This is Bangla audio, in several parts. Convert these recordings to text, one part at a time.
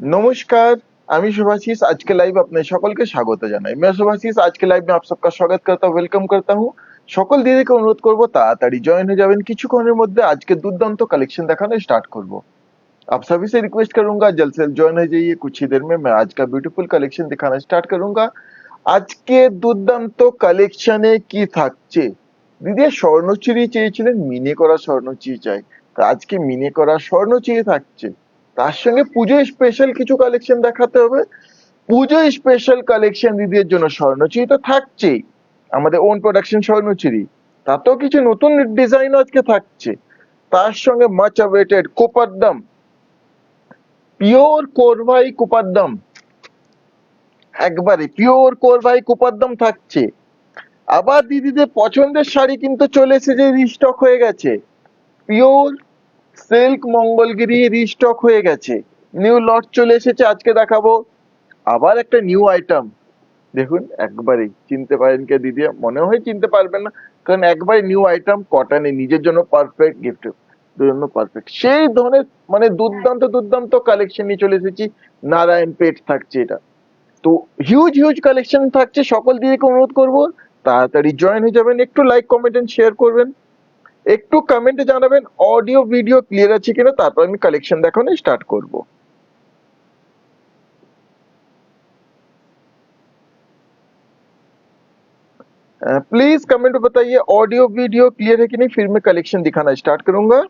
नमस्कार। আমি শুভাশিস आज के लाइव अपने সকলকে স্বাগত জানাই। मैं শুভাশিস आज के लाइव में आप सबका स्वागत करता हूँ, वेलकम करता हूँ। সকল দিদিকে অনুরোধ করব তাড়াতাড়ি জয়েন হয়ে যাবেন, কিছুক্ষণের মধ্যে আজকে দুর্দান্ত কালেকশন দেখানো स्टार्ट করব। आप सभी से रिक्वेस्ट करूंगा जल्द से जल्द ज्वाइन हो जाइए, कुछ ही देर में मैं आज का ब्यूटीफुल कलेक्शन दिखाना स्टार्ट करूंगा। আজকে দুর্দান্ত কালেকশনে কি থাকছে? দিদি স্বর্ণচুরি চেয়েছিলেন, মিনে করা স্বর্ণচুরি চাই, তো আজকে মিনে করা স্বর্ণচুরি থাকছে। তার সঙ্গে পুজো স্পেশাল কিছু কালেকশন দেখাতে হবে। পুজো স্পেশাল কালেকশন দিদির জন্য স্বর্ণচুরি তো থাকছেই, আমাদের ওন প্রোডাকশন স্বর্ণচুরি, তাতেও কিছু নতুন ডিজাইন আজকে থাকছে। তার সঙ্গে মাচ অ্যাওয়েটেড কোপারদাম, পিওর কোরভাই কোপারদাম, একবারে পিওর কোরভাই কোপারদাম থাকছে। আবার দিদিদের পছন্দের শাড়ি কিন্তু চলে এসেছে, রিস্টক হয়ে গেছে। পিওর সিল্ক মঙ্গলগিরি রিস্টক হয়ে গেছে, নিউ লট চলে এসেছে, আজকে দেখাবো। আবার একটা নিউ আইটেম দেখুন, একবারে চিনতে পারেন কে দিদি? মনে হয় চিনতে পারবেন না, কারণ একবারে নিউ আইটেম, কটনে, নিজের জন্য পারফেক্ট, গিফট জন্য পারফেক্ট, সেই ধরনের মানে দুর্দান্ত দুর্দান্ত কালেকশন নিয়ে চলে এসেছি। নারায়ণ পেট থাকছে এটা, তো হিউজ হিউজ কালেকশন থাকছে। সকল দিদিকে অনুরোধ করবো তাড়াতাড়ি জয়েন হয়ে যাবেন, একটু লাইক কমেন্ট এন্ড শেয়ার করবেন, একটু কমেন্টে জানাবেন অডিও ভিডিও ক্লিয়ার আছে কিনা, তারপর আমি কালেকশন দেখানো স্টার্ট করব। प्लीज कमेंट में बताइए ऑडियो वीडियो क्लियर है कि नहीं, फिर मैं कलेक्शन दिखाना स्टार्ट करूंगा।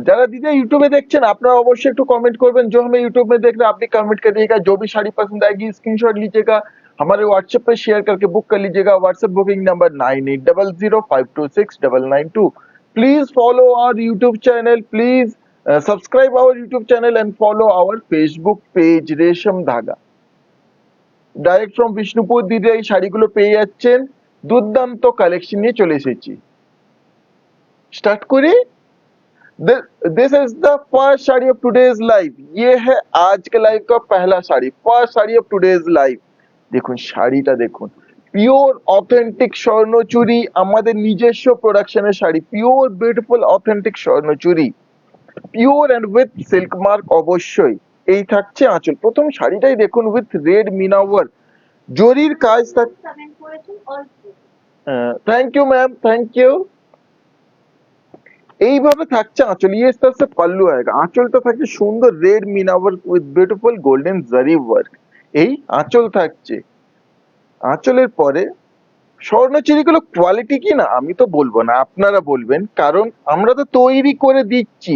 যারা দিদি यूट्यूब में देखছেন আপনারা অবশ্যই একটু कमेंट করবেন। जो हमें यूट्यूब में देख रहे हैं आप भी कमेंट करिएगा। जो भी साड़ी पसंद आएगी स्क्रीनशॉट लीजिएगा, हमारे व्हाट्सएप पे शेयर करके बुक कर लीजिएगा। WhatsApp booking number 9800526992। Please follow our YouTube channel, please subscribe our YouTube channel and follow our Facebook page Resham Dhaga. Direct from Bishnupur দিদি এই শাড়িগুলো পেয়ে যাচ্ছেন। দুর্দান্ত কালেকশন নিয়ে চলে এসেছি, स्टार्ट करी। This is the first sari of today's live, ये है आज के लाइव का पहला sari, first sari of today's live. দেখুন শাড়িটা দেখুন, পিওর অথেন্টিক স্বর্ণচুরি, আমাদের নিজস্ব প্রোডাকশনের sari, pure beautiful authentic Swarnachuri, pure and with silk mark. অবশ্যই এই থাকছে আঁচল, প্রথম শাড়িটাই দেখুন উইথ রেড মিনা ওয়ার্ক, জরির কাজ থাক। Thank you ma'am, thank you. এইভাবে থাকছে আঁচল, ये इस तरह से पल्लू आएगा, আঁচলটা থাকছে সুন্দর red meena work with beautiful golden zari work, এই আঁচল থাকছে। আঁচলের পরে স্বর্ণচুরিগুলো কোয়ালিটি কি না আমি তো বলবো না, আপনারা বলবেন, কারণ আমরা তো তৈরি করে দিচ্ছি।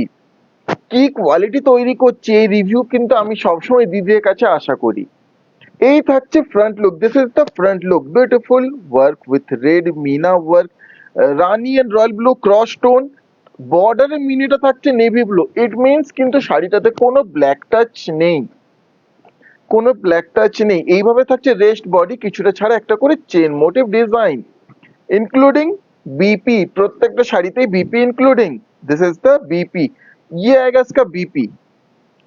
কি কোয়ালিটি তৈরি করছি এই রিভিউ কিন্তু আমি সবসময় দিদির কাছে আশা করি। এই থাকছে front look, this is the front look, beautiful work with red meena work, rani and royal blue cross tone, বর্ডারে মিনিটা থাকছে নেভি ব্লু। ইট মিনস কিন্তু শাড়িটাতে কোনো ব্ল্যাক টাচ নেই, কোনো ব্ল্যাক টাচ নেই। এইভাবে থাকছে রেস্ট বডি, কিছুটা ছাড়া একটা করে chain motif design, including BP, প্রত্যেকটা শাড়িতেই BP including. This is the BP, ये आएगा इसका बीपी।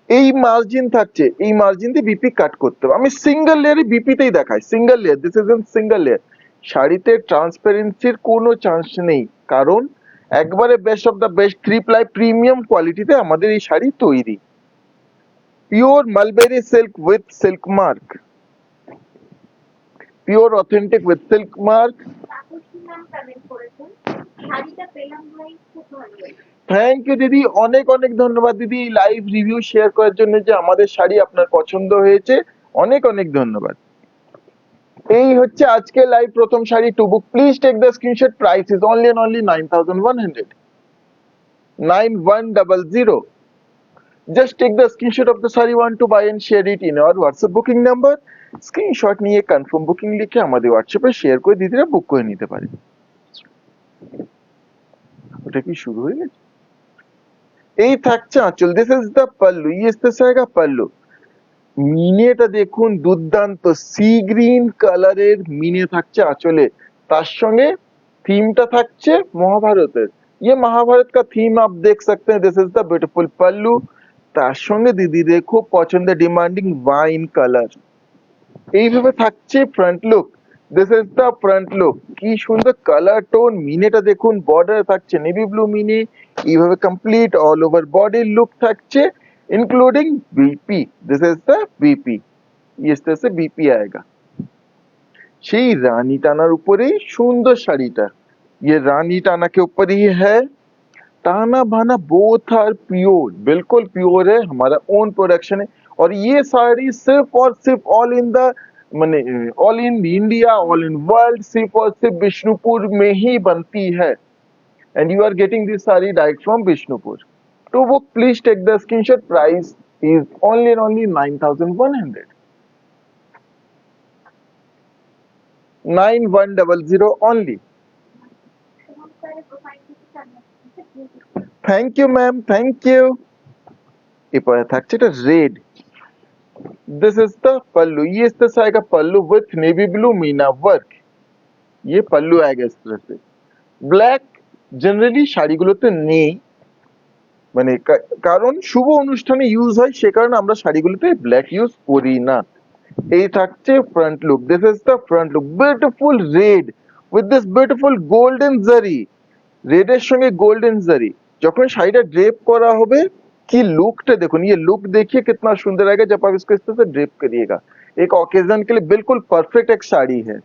এই মার্জিন থাকছে, এই মার্জিন দিয়ে বিপি কাট করতে হবে। আমি সিঙ্গেল লেয়ারে বিপিতেই দেখাই, single layer, this is in single layer. শাড়িতে ট্রান্সপারেন্সির কোনো চান্স নেই, কারণ একবারে best of the best 3 ply premium কোয়ালিটিতে আমাদের এই শাড়ি তৈরি। Pure mulberry silk with silk mark, pure authentic with silk mark. Thank you দিদি, অনেক অনেক ধন্যবাদ দিদি লাইভ রিভিউ শেয়ার করার জন্য, যে আমাদের শাড়ি আপনার পছন্দ হয়েছে, অনেক অনেক ধন্যবাদ। এই হচ্ছে আজকে লাইভ প্রথম sari to book, please take the screenshot, price is only and only 9100, 9100। Just take the screenshot of the saree want to buy and share it in our WhatsApp booking number. Screenshot নিয়ে কনফার্ম বুকিং লিখে আমাদের হোয়াটসঅ্যাপে শেয়ার করে দিদিরা বুক করে নিতে পারে। ওটা কি শুরু হয়ে গেছে? এই থাকছে আঁচল, দিস ইজ দ্য পাল্লু, ये इस तरह से आएगा পাল্লু। মিনেটা দেখুন দুর্দান্ত, সি গ্রিন কালারের মিনে থাকছে আঁচলে, তার সঙ্গে থিমটা থাকছে মহাভারতের। ये महाभारत का थीम आप देख सकते हैं, दिस इज द ब्यूटीफुल पल्लू। তার সঙ্গে দিদি দেখো পছন্দের ডিমান্ডিং ওয়াইন কালার। এইভাবে থাকছে front look. This is the front look. কি সুন্দর কালার টোন, মিনেটা দেখুন, বর্ডার থাকছে নেভি ব্লু মিনে, এইভাবে কমপ্লিট অল ওভার বডির লুক থাকছে including BP. This is the BP, इस तरह से बीपी आएगा। সেই রানী টানার উপরেই সুন্দর শাড়িটা, ये रानी टाना के ऊपर ही है। टाना भाना बोथ आर प्योर, बिल्कुल प्योर है, हमारा ओन प्रोडक्शन है। और ये साड़ी सिर्फ और सिर्फ ऑल इन द माने all in India, all in world, सिर्फ और सिर्फ बिष्णुपुर में ही बनती है। And you are getting this sari direct from Bishnupur. To book, please take the screenshot. Price is only and only 9,100. 9100 only. Thank you, ma'am. Thank you. এরপরে থাকছে এটা red. This is the pallu. ये इस तरह से आएगा पल्लू with navy blue Meena work. ये पल्लू आएगा इस तरह से। ब्लैक जनरली শাড়িগুলোতে নেই, মানে কারণ শুভ অনুষ্ঠানে ইউজ হয়, সে কারণে আমরা শাড়িগুলোতে ব্ল্যাক ইউজ করি না। এই থাকছে front look. This is the front look, beautiful red with this beautiful golden জারি। রেডের সঙ্গে গোল্ডেন জারি, যখন শাড়িটা ड्रेप करा হবে কি लुकটা देखो, ये लुक देखिए कितना सुंदर आएगा जब आप इसको इस तरह से ड्रेप करिएगा। एक ओकेजन के लिए बिल्कुल परफेक्ट एक साड़ी है।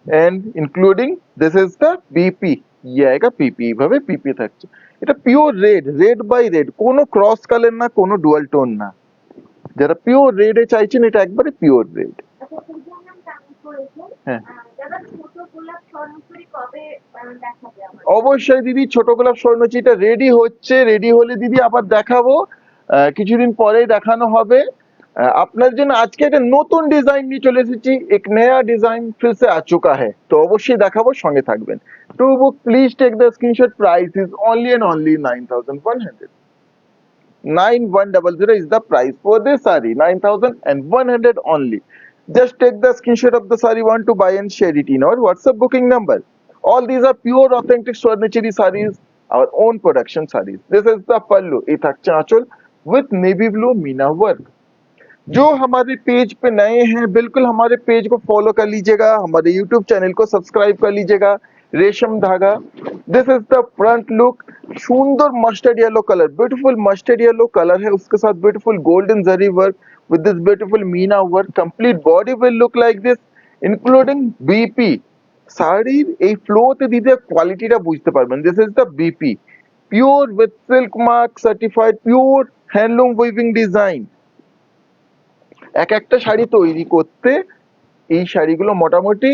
And including this is the BP, ये आएगा पीपी, ভাবে পিপি থাকছে। এটা pure red, red by red, কোনো ক্রস কালার না, কোনো ডুয়াল টোন না। যারা পিওর রেডে চাইছেন এটা একবারে পিওর রেড। হ্যাঁ অবশ্যই দিদি, ছোট গোলাপ স্বর্ণচিটা রেডি হচ্ছে, রেডি হলে দিদি আবার দেখাবো, কিছুদিন পরেই দেখানো হবে। আপনার জন্য আজকে একটা নতুন ডিজাইন নিয়ে চলে এসেছি, এক নয়া ডিজাইন फिर से आ चुका है, তো অবশ্যই দেখাবো, সঙ্গে থাকবেন। To book please take the screenshot. Price is only and only 9100। 9100 is the price for this saree, 9100 only. Just take the screenshot of the saree want to buy and share it in our WhatsApp booking number. All these are pure authentic Swarnachari sarees, our own production sarees. This is the pallu, ये थाकছে आंचल with navy blue Meena work। जो हमारे पेज पे नए हैं बिल्कुल हमारे पेज को फॉलो कर लीजिएगा, हमारे यूट्यूब चैनल को सब्सक्राइब कर लीजिएगा। रेशम धागा, this is the front look, सुंदर mustard yellow colour, beautiful mustard yellow colour है, उसके साथ beautiful golden zari work with this beautiful meena work। complete body will look like this including BP। শাড়ির এই ফ্লোতে দিতে কোয়ালিটিটা বুঝতে পারবেন। This is the BP, pure with silk mark certified, pure handloom weaving design. এক একটা শাড়ি তৈরি করতে এই শাড়িগুলো মোটামুটি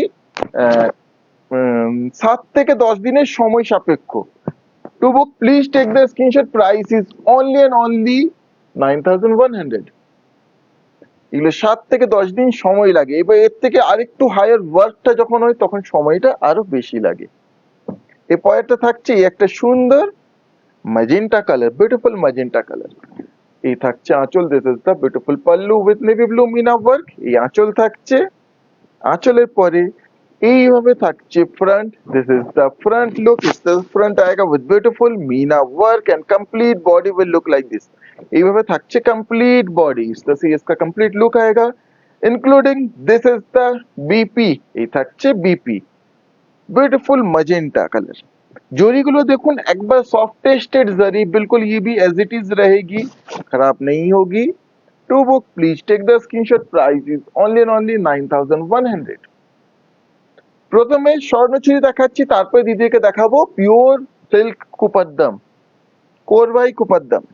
7 থেকে 10 দিনের সময় সাপেক্ষ। To book please take the screenshot. Price is only and only 9100। এগুলো 7 থেকে 10 দিন সময় লাগে, এবার এর থেকে আরেকটু হায়ার ওয়ার্কটা যখন হয় তখন সময়টা আরো বেশি লাগে। এই পরেরটা থাকছে একটা সুন্দর magenta colour, beautiful magenta colour. এই থাকছে আঁচল, this is the beautiful pallu with navy blue meena work. এই আঁচল থাকছে, আঁচলের পরে এইভাবে থাকছে front. This is the front look, is the front आएगा with beautiful meena work and complete body will look like this। এইভাবে থাকছে কমপ্লিট বডি, इस तरह से इसका कंप्लीट लुक आएगा including this is the BP. এই থাকছে बीपी, ब्यूटीफुल मजेंटा कलर। জরিগুলো দেখুন একবার সফট টেস্টেড জরি, बिल्कुल ये भी एज इट इज रहेगी, खराब नहीं होगी। To book please take the screenshot. Price is only and only 9100। প্রথমে স্বর্ণচুরি দেখাচ্ছি, তারপরে দিদিকে দেখাবো pure silk Kuppadam, Korvai Kuppadam,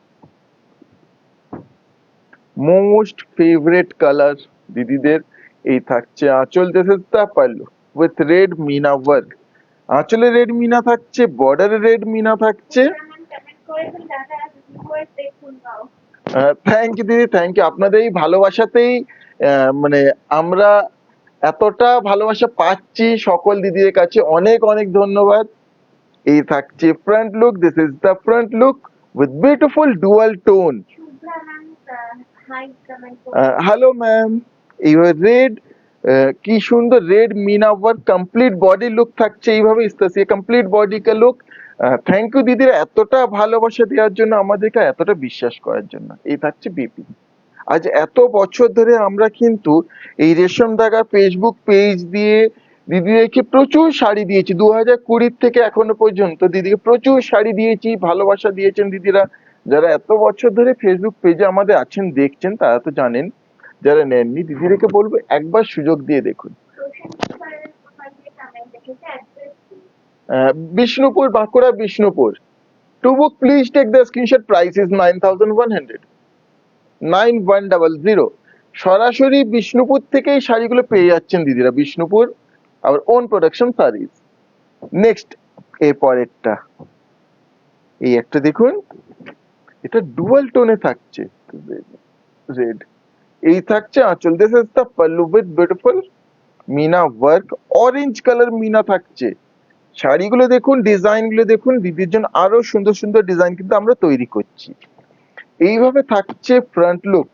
most favourite colour দিদিদের। এই থাকছে আঁচল, this is the pallu with red meena work. আঁচলে রেড মিনা থাকছে, বর্ডারে রেড মিনা থাকছে। থ্যাংক ইউ দিদি, থ্যাংক ইউ। আপনাদের এই ভালোবাসাতেই মানে আমরা এতটা ভালোবাসা পাচ্ছি সকল দিদিদের কাছে, অনেক অনেক ধন্যবাদ। এই থাকছে front look, this is the front look with beautiful dual tone. Hello ma'am. এইভাবে রেড, কি সুন্দর red Meena work, complete body look থাকছে এইভাবে, इस तरह से कंप्लीट बॉडी का लुक। থ্যাংক ইউ দিদিরা এতটা ভালোবাসা দেওয়ার জন্য, আমাদেরকে এতটা বিশ্বাস করার জন্য। এই থাকছে বিপি। আজ এত বছর ধরে আমরা কিন্তু এই রেশম ধাগা ফেসবুক পেজ দিয়ে দিদিদেরকে প্রচুর শাড়ি দিয়েছি, 2020 থেকে এখনো পর্যন্ত দিদিকে প্রচুর শাড়ি দিয়েছি, ভালোবাসা দিয়েছেন দিদিরা। যারা এত বছর ধরে ফেসবুক পেজে আমাদের আছেন দেখছেন তারা তো জানেন, যারা নেননি দিদিদেরকে বলবো একবার সুযোগ দিয়ে দেখুন। Bishnupur, Bankura Bishnupur. To book, please take the screenshot. Price is 9,100. 9100। সরাসরি বিষ্ণুপুর থেকেই শাড়িগুলো পেয়ে যাচ্ছেন দিদিরা, বিষ্ণুপুর আবার ওন প্রোডাকশন শাড়িজ। নেক্সট এর পরেরটা, এই একটা দেখুন, এটা ডুয়াল টোনে থাকছে, রেড। এই থাকছে আঁচল। This is the pallu with beautiful meena work, orange colour meena থাকছে। শাড়িগুলো দেখুন, ডিজাইন গুলো দেখুন, দিদির জন্য আরো সুন্দর সুন্দর ডিজাইন কিন্তু আমরা তৈরি করছি। এইভাবে থাকছে front look,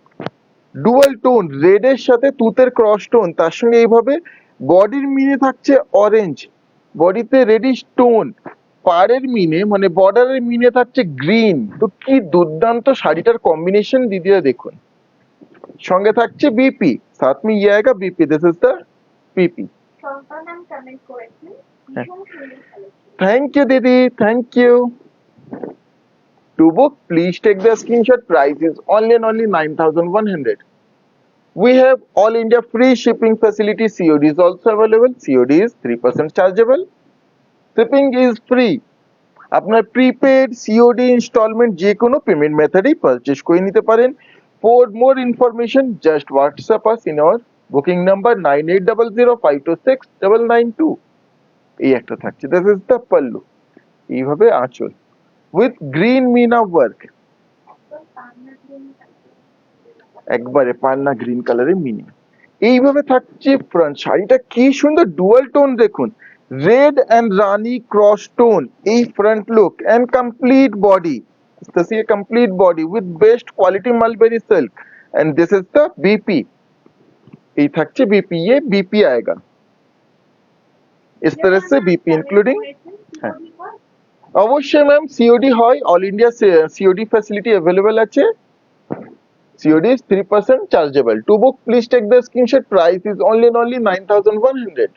dual tone, red এর সাথে তুতের ক্রস টোন, তার সঙ্গে এইভাবে বডির মিনে থাকছে অরেঞ্জ, বডিতে রেডিশ টোন, পাড়ের মিনে মানে বর্ডারের মিনে থাকছে গ্রিন। তো কি দুর্দান্ত শাড়িটার কম্বিনেশন দিদিরা দেখুন। সঙ্গে থাকছে বিপি, সাথ মে ইয়ে আয়েগা BP, this is the BP. Thank you দিদি, thank you. To book, please take the screenshot. Price is only and only 9,100. We have all India free shipping facility. COD is also available. COD is 3% chargeable. Shipping is free. আপনার প্রিপেড, সিওডি, ইনস্টলমেন্ট যে কোনো পেমেন্ট মেথডেই পারচেজ করে নিতে পারেন। For more information just WhatsApp us in our booking number 9800526992। এই একটা থাকছে, দিস ইজ দ্য পাল্লু। এইভাবে আঁচল উইথ গ্রিন মিনা ওয়ার্ক, একবারে পান্না গ্রিন কালারের মিনি। এইভাবে থাকছে ফ্রন্ট। শাড়িটা কি সুন্দর ডুয়াল টোন দেখুন, red and rani cross tone, এই front look and complete body, complete body with best quality mulberry silk and this is the BP. এই থাকছে বিপি, ये बीपी आएगा इस तरह से बीपी इंक्लूडिंग। হ্যাঁ অবশ্যই ম্যাম, সিওডি হয়, all India COD facility available আছে। COD is 3% chargeable. To book, please take the screenshot. Price is only and only 9,100.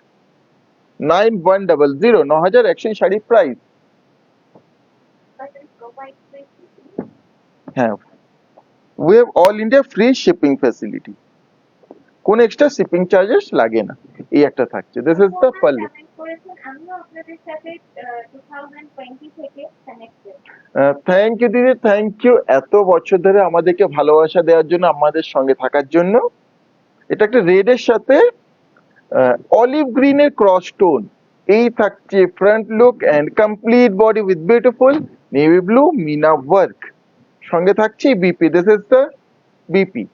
9100, 9100 sari price. হ্যাঁ, we have all India free shipping facility. কোন এক্সট্রা শিপিং চার্জেস লাগে না। এই একটা থাকছে, this is the pallu. Thank you দিদি, থ্যাংক ইউ এত বছর ধরে আমাদেরকে ভালোবাসা দেওয়ার জন্য, আমাদের সঙ্গে থাকার জন্য। এটা একটা রেড এর সাথে অলিভ গ্রিন এর ক্রস টোন। এই থাকছে front look and complete body with beautiful navy blue meena work. সঙ্গে থাকছে BP, this is the BP.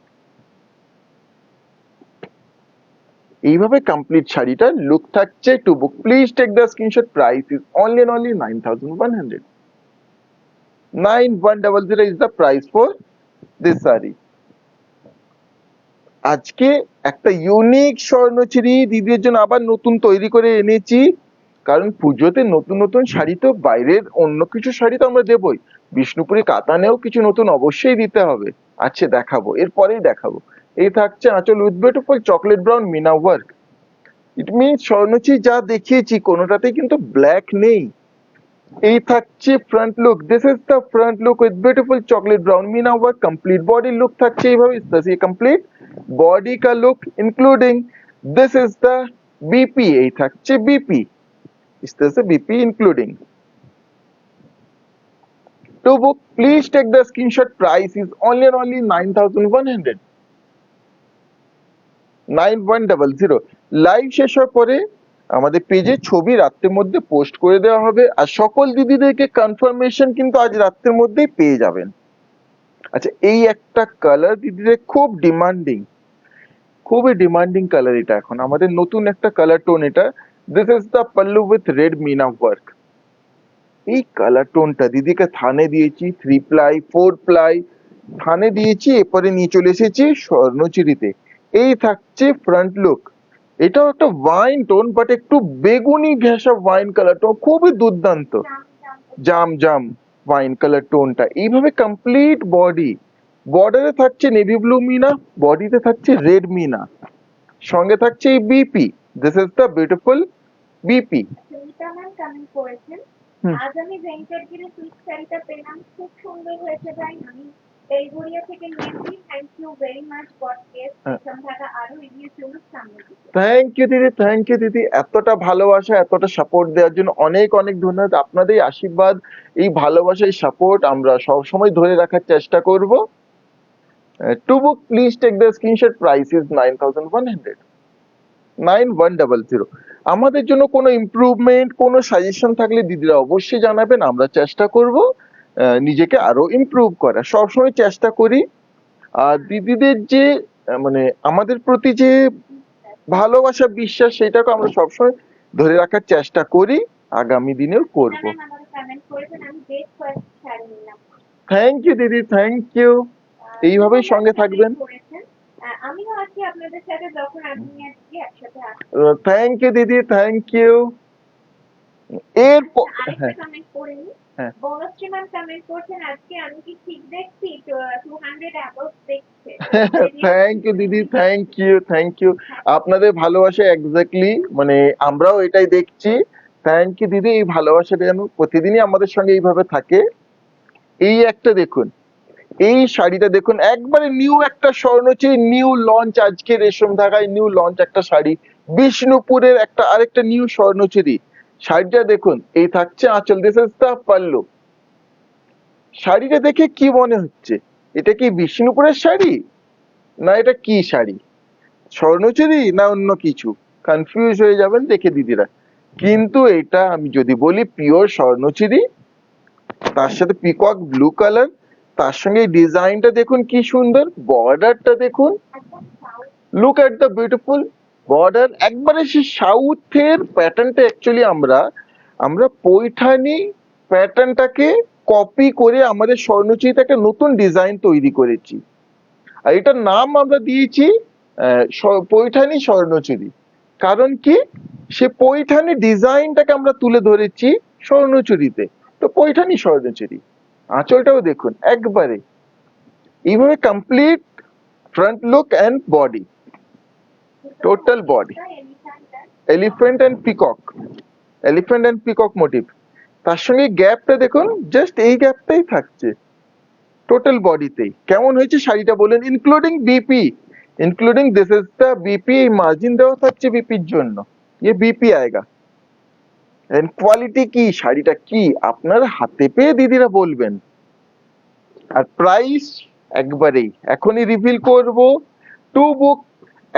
এইভাবে কমপ্লিট শাড়িটার লুক থাকছে। To book, please take the screenshot. Price is only and only 9,100। 9100 is the price for this saree. আজকে একটা ইউনিক স্বর্ণচুরি দিদির জন্য আবার নতুন তৈরি করে এনেছি, কারণ পুজোতে নতুন নতুন শাড়ি তো, বাইরের অন্য কিছু শাড়ি তো আমরা দেবই, বিষ্ণুপুরি কাতানেও কিছু নতুন অবশ্যই দিতে হবে। আচ্ছা দেখাবো, এরপরেই দেখাবো। এই থাকছে আঁচল with beautiful chocolate brown meena work. It means Swarnachuri যা দেখিয়েছি কোনোটাতেই কিন্তু ব্ল্যাক নেই। এই থাকছে front look, this is the front look with beautiful chocolate brown meena work. Complete body look থাকছে এইভাবে, ইস কমপ্লিট বডি কা look including this is the BP. এই থাকছে বিপি, इस तरह से BP including. To book, please take the screenshot. Price is only and only 9,100। 9100। Live শেষ হওয়ার পরে আমাদের পেজে ছবি রাত্রের মধ্যে পোস্ট করে দেওয়া হবে, আর সকল দিদিদেরকে কনফার্মেশন কিন্তু আজ রাত্রের মধ্যেই পেয়ে যাবেন। আচ্ছা, এই একটা কালার দিদিদের খুব ডিমান্ডিং, খুবই ডিমান্ডিং কালার। এটা এখন আমাদের নতুন একটা কালার টোন। এটা this is the pallu with red meena work. এই কালার টোনটা দিদিকে থানে দিয়েছি 3 প্লাই 4 প্লাই থানে দিয়েছি, এরপরে নিয়ে চলে এসেছি স্বর্ণচুরিতে। এই থাকছে ফ্রন্ট লুক। এটাও একটা ওয়াইন টোন, বাট একটু বেগুনি ঘেঁষা ওয়াইন কালার টোন, খুবই দুর্দান্ত। জাম জাম ওয়াইন কালার টোনটা। এইভাবে কমপ্লিট বডি বর্ডারে থাকছে নেভি ব্লু মিনা, বডিতে থাকছে রেড মিনা, সঙ্গে থাকছে এই BP. This is the beautiful BP. Sunita ma'am comment করেছেন, আজ আমি ভেঙ্কটগিরি সিল্ক শাড়িটা পেলাম, খুব সুন্দর হয়েছে ভাই। আমি বেলগড়িয়া থেকে নিয়েছি। Thank you very much. God bless. Resham Dhaga আরো এগিয়ে চলুক সামনের দিকে। থ্যাংক ইউ দিদি, থ্যাংক ইউ দিদি, এতটা ভালোবাসা এতটা সাপোর্ট দেওয়ার জন্য অনেক অনেক ধন্যবাদ। আপনাদের এই আশীর্বাদ, এই ভালোবাসা, এই সাপোর্ট আমরা সব সময় ধরে রাখার চেষ্টা করব। To book please take the screenshot, price is 9100, 9100। আমাদের জন্য কোনো ইমপ্রুভমেন্ট, কোনো সাজেশন থাকলে দিদিরা অবশ্যই জানাবেন, আমরা চেষ্টা করব নিজেকে আরো ইমপ্রুভ করা, সবসময় চেষ্টা করি। আর দিদিদের যে মানে আমাদের প্রতি যে ভালোবাসা, বিশ্বাস, সেটাকে আমরা সবসময় ধরে রাখার চেষ্টা করি, আগামী দিনেও করব। থ্যাংক ইউ দিদি, থ্যাংক ইউ, এইভাবেই সঙ্গে থাকবেন। আমিও আছি আপনাদের সাথে, যখন আপনি আজকে একসাথে আসবেন। থ্যাংক ইউ দিদি, থ্যাংক ইউ। এরপর আরেকটা কমেন্ট করে নি। বনশ্রী ম্যাম কমেন্ট করছেন, আজকে আমি কি ঠিক দেখছি? 200 অ্যাবাউট দেখছে। থ্যাংক ইউ দিদি, থ্যাংক ইউ, থ্যাংক ইউ। আপনাদের ভালোবাসা এক্স্যাক্টলি মানে আমরাও এটাই দেখছি। থ্যাংক ইউ দিদি, এই ভালোবাসাটা যেন প্রতিদিনই আমাদের সঙ্গে এইভাবে থাকে। এই একটা দেখুন, এই শাড়িটা দেখুন, একবারে নিউ একটা স্বর্ণচুরি, নিউ লঞ্চ, আজকে রেশম ধাগায় নিউ লঞ্চ একটা শাড়ি, বিষ্ণুপুরের একটা আরেকটা নিউ স্বর্ণচুরি। শাড়িটা দেখুন, এই থাকছে আঁচল, দিস ইজ দ্য পাল্লু। শাড়িটা দেখে কি মনে হচ্ছে? এটা কি বিষ্ণুপুরের শাড়ি, না এটা কি শাড়ি? স্বর্ণচুরি না অন্য কিছু? কনফিউজ হয়ে যাবেন দেখে দিদিরা। কিন্তু এটা আমি যদি বলি পিওর স্বর্ণচুরি, তার সাথে পিকক ব্লু কালার, তার সঙ্গে ডিজাইনটা দেখুন কি সুন্দর, বর্ডারটা দেখুন, look at the beautiful border. একবারে সেই সাউথের প্যাটার্নটা অ্যাকচুয়ালি আমরা পৈঠানি প্যাটার্নটাকে কপি করে আমাদের স্বর্ণচুরিতে একটা নতুন ডিজাইন তৈরি করেছি, আর এটার নাম আমরা দিয়েছি পৈঠানি স্বর্ণচুরি। কারণ কি, সে পৈঠানি ডিজাইনটাকে আমরা তুলে ধরেছি স্বর্ণচুরিতে, তো পৈঠানি স্বর্ণচুরি। আঁচলটাও দেখুন একবারে এইভাবে complete front look and body, total body, elephant and peacock, elephant and peacock motif. তার সঙ্গে গ্যাপটা দেখুন, জাস্ট এই গ্যাপটাই থাকছে টোটাল বডিতেই। কেমন হয়েছে শাড়িটা বলেন, including BP, including this is the BP. এই মার্জিন দেওয়া থাকছে বিপির জন্য, ये বিপি আয়েগা। এন্ড কোয়ালিটি কি, শাড়িটা কি, আপনার হাতে পেয়ে দিদিরা বলবেন। আর প্রাইস একবারেই এখনই রিভিল করব, টু বুক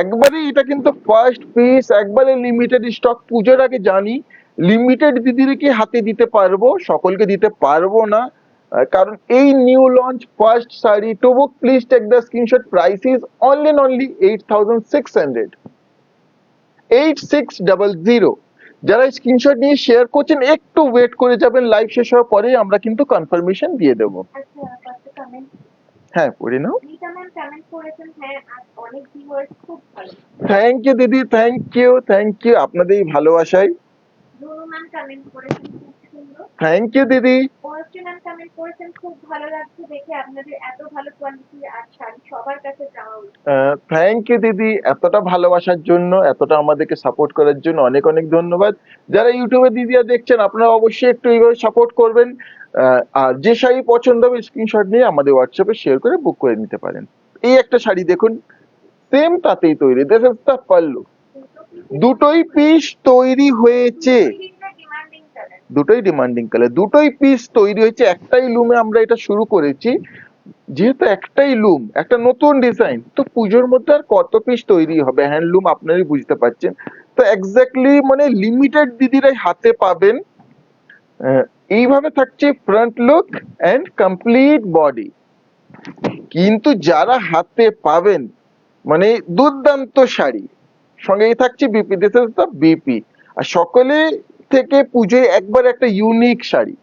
একবারে, এটা কিন্তু ফার্স্ট পিস, একবারে লিমিটেড স্টক। পুজোর আগে জানি লিমিটেড দিদিদেরকে হাতে দিতে পারবো, সকলকে দিতে পারবো না, কারণ এই new launch first sari. To book please take the screenshot, price is only 8600, 8600। যারা স্ক্রিনশট নিয়ে শেয়ার করছেন একটু ওয়েট করে যাবেন, লাইভ শেষ হওয়ার পরে আমরা কিন্তু কনফার্মেশন দিয়ে দেবো। হ্যাঁ পড়ে নাও। থ্যাংক ইউ দিদি, থ্যাংক ইউ, থ্যাংক ইউ, আপনাদের এই ভালোবাসায়। থ্যাংক ইউ দিদি। খুব ভালো লাগছে দেখে, আপনাদের এত ভালো কোয়ালিটি আর শাড়ি সবার কাছে যাওয়া উচিত। থ্যাংক ইউ দিদি, এতটা ভালোবাসার জন্য, এতটা আমাদেরকে সাপোর্ট করার জন্য অনেক অনেক ধন্যবাদ। যারা ইউটিউবে দিদিরা দেখছেন, আপনারা অবশ্যই একটু এইভাবে সাপোর্ট করবেন। আর যে শাড়ি পছন্দ হবে স্ক্রিনশট নিয়ে আমাদের হোয়াটসঅ্যাপে শেয়ার করে বুক করে নিতে পারেন। এই একটা শাড়ি দেখুন, সেম তাতেই তৈরি, দিস ইজ দ্য পাল্লু। দুটোই পিস তৈরি হয়েছে, দুটোই ডিমান্ডিং কালার, দুটোই পিস তৈরি হয়েছে। একটাই লুমে আমরা এটা শুরু করেছি, যেহেতু একটাই লুম, একটা নতুন ডিজাইন, তো পুজোর মধ্যে আর কত পিস তৈরি হবে, হ্যান্ডলুম আপনারাই বুঝতে পারছেন। তো এক্স্যাক্টলি মানে লিমিটেড দিদিরাই হাতে পাবেন। এইভাবে থাকছে front look and complete body. কিন্তু যারা হাতে পাবেন মানে দুর্দান্ত শাড়ি, সঙ্গেই থাকছে BP, this is the BP. আর সকলে থেকে পুজোয় একবার একটা ইউনিক শাড়ি।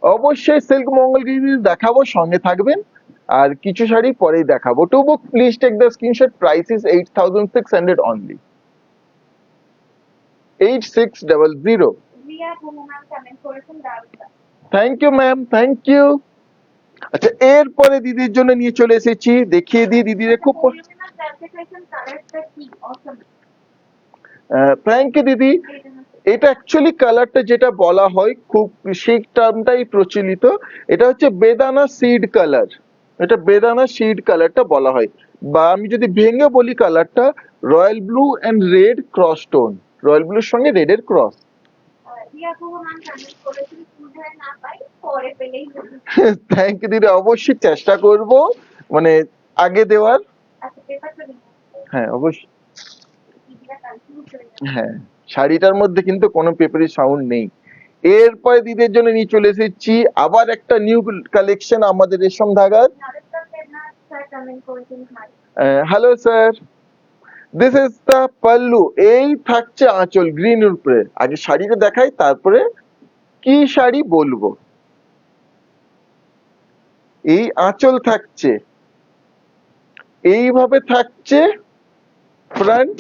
অবশ্যই সিল্ক মঙ্গলগিরি দেখাবো, সঙ্গে থাকবেন। আর কিছু শাড়ি পরেই দেখাবো। To book please take the screenshot, price is 8600 only, 8600। Riya Guhaman comment করেছেন দারুণ। Thank you ma'am, thank you. আচ্ছা, এরপরে দিদির জন্য নিয়ে চলে এসেছি, দেখিয়ে দিই দিদির খুব কালারটা কি অসম। থ্যাংক ইউ দিদি। এটা অ্যাকচুয়ালি কালারটা যেটা বলা হয় খুব সেই টার্মটাই প্রচলিত, এটা হচ্ছে বেদানা সিড কালার। এটা বেদানা সিড কালারটা বলা হয়, বা আমি যদি ভেঙে বলি কালারটা royal blue and red cross tone, royal ব্লুর সঙ্গে রেডের ক্রস। থ্যাংক ইউ দিদি, অবশ্যই চেষ্টা করব মানে আগে দেওয়ার। হ্যাঁ অবশ্যই। হ্যাঁ, শাড়িটার মধ্যে কিন্তু কোনো পেপারি সাউন্ড নেই। এরপরে দিদির জন্য নিয়ে চলে এসেছি আবার একটা নিউ কালেকশন আমাদের রেশম ধাগার। Hello sir, this is the pallu. এই থাকছে আঁচল গ্রিন উপরে। আগে শাড়িটা দেখাই, তারপরে কি শাড়ি বলবো। এই আঁচল থাকছে, এইভাবে থাকছে ফ্রন্ট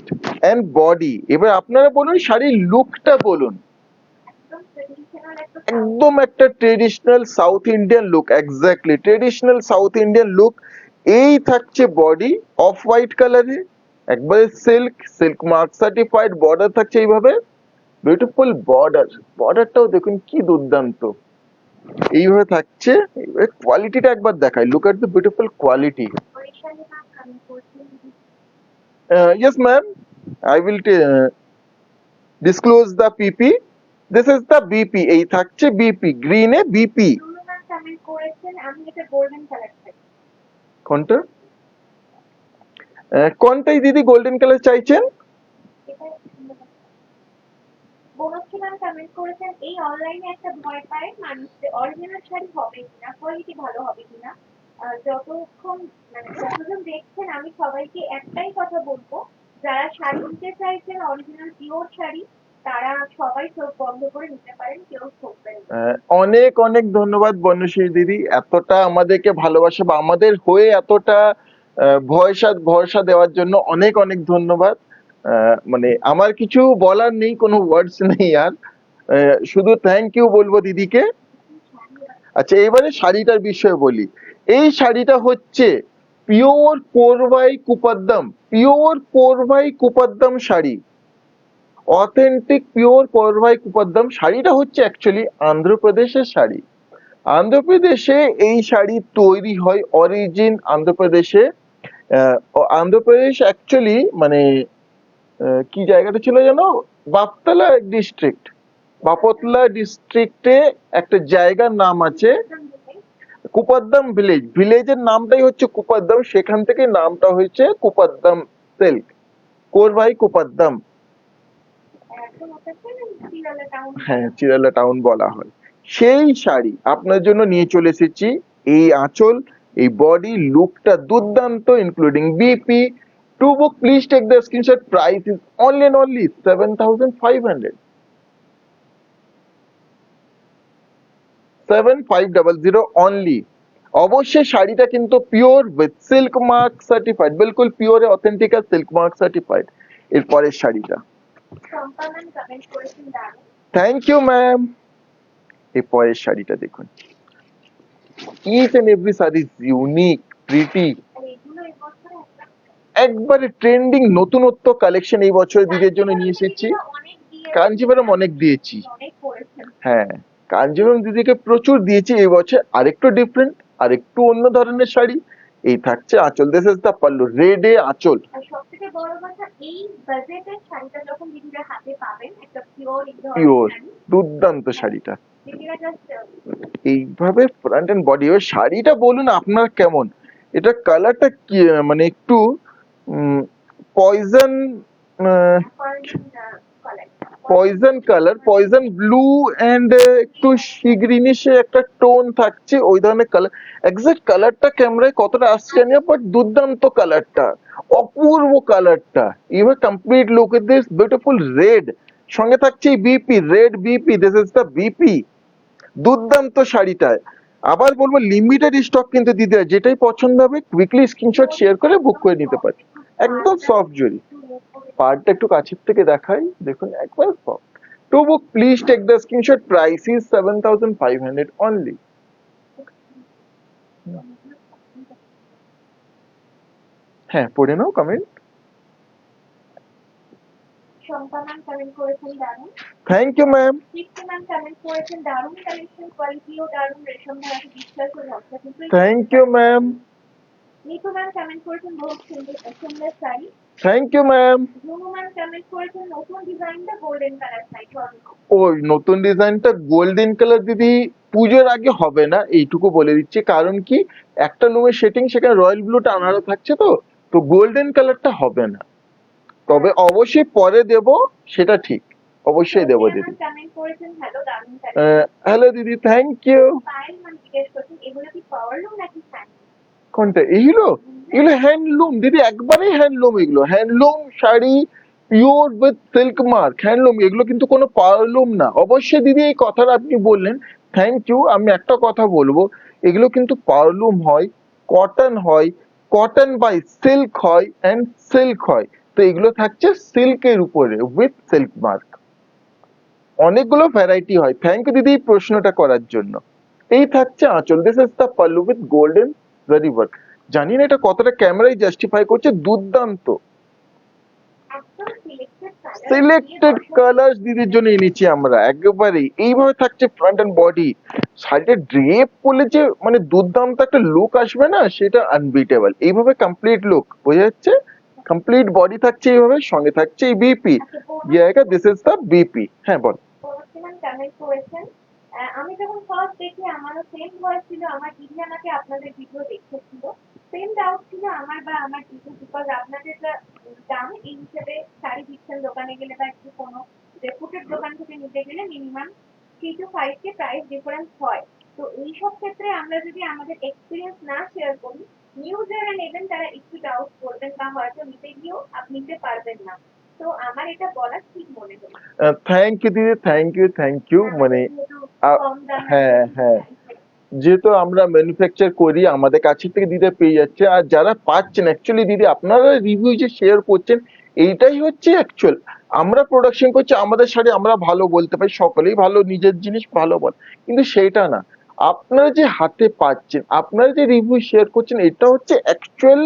এন্ড বডি। এবার আপনারা বলুন শাড়ির লুকটা বলুন। একদম একটা traditional south Indian look, exactly traditional south Indian look. এই থাকছে বডি অফ হোয়াইট কালারে, একবারে silk, silk mark certified. Border থাকছে এইভাবে, বিউটিফুল বর্ডার। বর্ডারটাও দেখুন কি দুর্দান্ত, এইভাবে থাকছে। কোয়ালিটিটা একবার দেখাই, look at the beautiful quality. Yes ma'am, I will disclose the PP. This is the BP. এই থাকছে BP, গ্রিন এ BP। কোনটা? কোনটাই দিদি গোল্ডেন কালার চাইছেন? কমেন্ট করেছেন এই অনলাইনে একটা ভয় পায় মানুষ যে অরিজিনাল শাড়ি হবে কিনা, কোয়ালিটি ভালো হবে কিনা। যতক্ষণ মানে যতজন দেখছেন আমি সবাইকে একটাই কথা বলবো, যারা শাড়ি নিতে চাইছেন অরিজিনাল পিওর শাড়ি, তারা সবাই চোখ বন্ধ করে নিতে পারেন, কেউ ঠকবেন না। অনেক অনেক ধন্যবাদ বর্ণশ্রী দিদি, এতটা আমাদেরকে ভালোবাসা বা আমাদের হয়ে এতটা ভরসা দেওয়ার জন্য অনেক অনেক ধন্যবাদ। মানে আমার কিছু বলার নেই, কোনো ওয়ার্ডস নেই আর, শুধু থ্যাংক ইউ বলবো দিদিকে। আচ্ছা, এবারে শাড়িটার বিষয়ে বলি। এই শাড়িটা হচ্ছে pure Korvai Kuppadam, pure Korvai Kuppadam sari, authentic pure Korvai Kuppadam. শাড়িটা হচ্ছে অ্যাকচুয়ালি আন্ধ্রপ্রদেশের শাড়ি। আন্ধ্রপ্রদেশে এই শাড়ি তৈরি হয়, অরিজিন আন্ধ্রপ্রদেশে। আন্ধ্রপ্রদেশ অ্যাকচুয়ালি মানে কি জায়গাটা ছিল জানো, বাপতলা ডিস্ট্রিক্ট, বাপতলা ডিস্ট্রিক্টে একটা জায়গার নাম আছে কুপাদ্দাম ভিলেজ। ভিলেজের নামটাই হচ্ছে কুপাদ্দাম, সেখান থেকে নামটা হয়েছে কুপাদ্দাম সিল্ক, কোরভাই কুপাদ্দাম। হ্যাঁ, চিরালা টাউন বলা হয়। সেই শাড়ি আপনার জন্য নিয়ে চলে এসেছি। এই আঁচল, এই বডি, লুকটা দুর্দান্ত, including BP. To book please take the screenshot. Price is only and only 7,500, 7,500 only. অবশ্যই শাড়িটা কিন্তু pure with silk mark certified, বিলকুল পিওর অথেন্টিক আর সিল্ক মার্ক সার্টিফাইড। এরপরের শাড়িটা, থ্যাংক ইউ ম্যাম। এই পরের শাড়িটা দেখুন, each and every sari is unique, pretty, একবারে ট্রেন্ডিং নতুনত্ব কালেকশন এই বছর দিদির জন্য নিয়ে এসেছি। কাঞ্জিভারম অনেক দিয়েছি, হ্যাঁ কাঞ্জিভারম দিদিকে প্রচুর দিয়েছি। এই বছর আরেকটু ডিফারেন্ট, আরেকটু অন্য ধরনের শাড়ি। এই থাকছে আঁচল, দিস ইজ দ্য পাল্লু, রেডে আঁচল। সবথেকে বড় কথা, এই বাজেটের শাড়িটা যখন দিদিরা হাতে পাবেন, একটা পিওর দুর্দান্ত শাড়িটা এইভাবে ফ্রন্ট এন্ড বডি। এবার শাড়িটা বলুন আপনার কেমন, এটা কালারটা কি মানে একটু poison poison colour, poison blue and একটু সি গ্রিনিশে একটা টোন থাকছে, ওই ধরনের কালার। এক্সাক্ট কালারটা ক্যামেরায় কতটা আসছে জানি না, বাট দুর্দান্ত কালারটা, অপূর্ব কালারটা। এবার complete look at this beautiful red, সঙ্গে থাকছে BP, red BP, this is the BP. দুর্দান্ত শাড়িটায় আবার বলবো লিমিটেড স্টক কিন্তু দিতে হয়, যেটাই পছন্দ হবে কুইকলি স্ক্রিনশট শেয়ার করে বুক করে নিতে পারে। একদম সফট জরি, পাড়টা একটু কাছের থেকে দেখাই, দেখুন একবার soft, To book, please take the screenshot. Price is 7,500 only. হ্যাঁ পড়ে নাও কমেন্ট। শম্পা ম্যাম কমেন্ট করেছেন দারুণ। Thank you ma'am. Tripti ma'am comment করেছেন দারুণ কালেকশন, কোয়ালিটিও দারুণ, রেশম ধারাকে বিশ্বাস ও ভরসা কিন্তু। Thank you ma'am. Nitu ma'am comment করেছেন বহুত সুন্দর সুন্দর শাড়ি। Thank you ma'am. Nunu ma'am comment করেছেন নতুন ডিজাইনটা গোল্ডেন কালার চাই। ওই নতুন ডিজাইনটা গোল্ডেন কালার দিদি পুজোর আগে হবে না, এইটুকু বলে দিচ্ছি। কারণ কি, একটা লুমের সেটিং সেখানে রয়্যাল ব্লুটা আনারও থাকছে, তো তো গোল্ডেন কালারটা হবে না, তবে অবশ্যই পরে দেব, সেটা ঠিক, অবশ্যই দেবো দিদি। কমেন্ট করেছেন হ্যালো দারুণ কালেকশন। হ্যালো দিদি, থ্যাংক ইউ। পায়েল ম্যাম জিজ্ঞেস করছেন এগুলো কি পাওয়ার লুম নাকি ফ্যান? কোনটা? এইগুলো এগুলো হ্যান্ডলুম দিদি, একবারেই হ্যান্ডলুম। এগুলো handloom sari, pure with silk mark, handloom. এগুলো কিন্তু কোনো পাওয়ারলুম না। অবশ্যই দিদি এই কথাটা আপনি বললেন, থ্যাংক ইউ। আমি একটা কথা বলবো, এগুলো কিন্তু পাওয়ারলুম হয়, কটন হয়, কটন বাই সিল্ক হয় এন্ড সিল্ক হয়। তো এগুলো থাকছে সিল্কের উপরে উইথ সিল্ক মার্ক। অনেকগুলো ভ্যারাইটি হয়। থ্যাংক ইউ দিদি এই প্রশ্নটা করার জন্য। এই থাকছে আঁচল। This is the pallu with golden zari work. জানি না এটা কতটা ক্যামেরায় জাস্টিফাই করছে, দুর্দান্ত। সিলেক্টেড কালার দিদির জন্য এনেছি আমরা একেবারেই। এইভাবে থাকছে ফ্রন্ট এন্ড বডি। শাড়িটা ড্রেপ করলে যে মানে দুর্দান্ত একটা লুক আসবে না, সেটা আনবিটেবল। এইভাবে কমপ্লিট লুক বোঝা যাচ্ছে। কমপ্লিট বডি থাকছে এইভাবে, সঙ্গে থাকছে এই BP. This is the BP. হ্যাঁ বল। কমেন্ট করেছেন আমি যখন ফার্স্ট দেখি আমারও সেম ভয়েস ছিল, আমার দিদি আমাকে আপনাদের ভিডিও দেখেছিল, সেম ডাউট ছিল আমার বা আমার দিদি, বিকজ আপনাদের দাম এই হিসেবে শাড়ি দিচ্ছেন দোকানে গেলে বা একটু কোনো রেপুটেড দোকান থেকে নিতে গেলে minimum 3 to 5 K price difference হয়। তো এইসব ক্ষেত্রে আমরা যদি আমাদের এক্সপিরিয়েন্স না শেয়ার করি, নিউ যারা নেবেন তারা একটু ডাউট করবেন বা হয়তো নিতে গিয়েও আপনি নিতে পারবেন না। তো আমার এটা বলা ঠিক মনে হলো। থ্যাংক ইউ দিদি, থ্যাংক ইউ। মানে হ্যাঁ হ্যাঁ, যেহেতু আমরা ম্যানুফ্যাকচার করি, আমাদের কাছে থেকে দিদি পেয়ে যাচ্ছে। আর যারা পাচ্ছেন অ্যাকচুয়ালি দিদি, আপনারা রিভিউ যে শেয়ার করছেন, এইটাই হচ্ছে অ্যাকচুয়াল। আমরা প্রোডাকশন করছি, আমাদের শাড়ি আমরা ভালো বলতে পারি, সকলেই ভালো, নিজের জিনিস ভালো বল, কিন্তু সেইটা না। আপনারা যে হাতে পাচ্ছেন, আপনারা যে রিভিউ শেয়ার করছেন, এটা হচ্ছে অ্যাকচুয়াল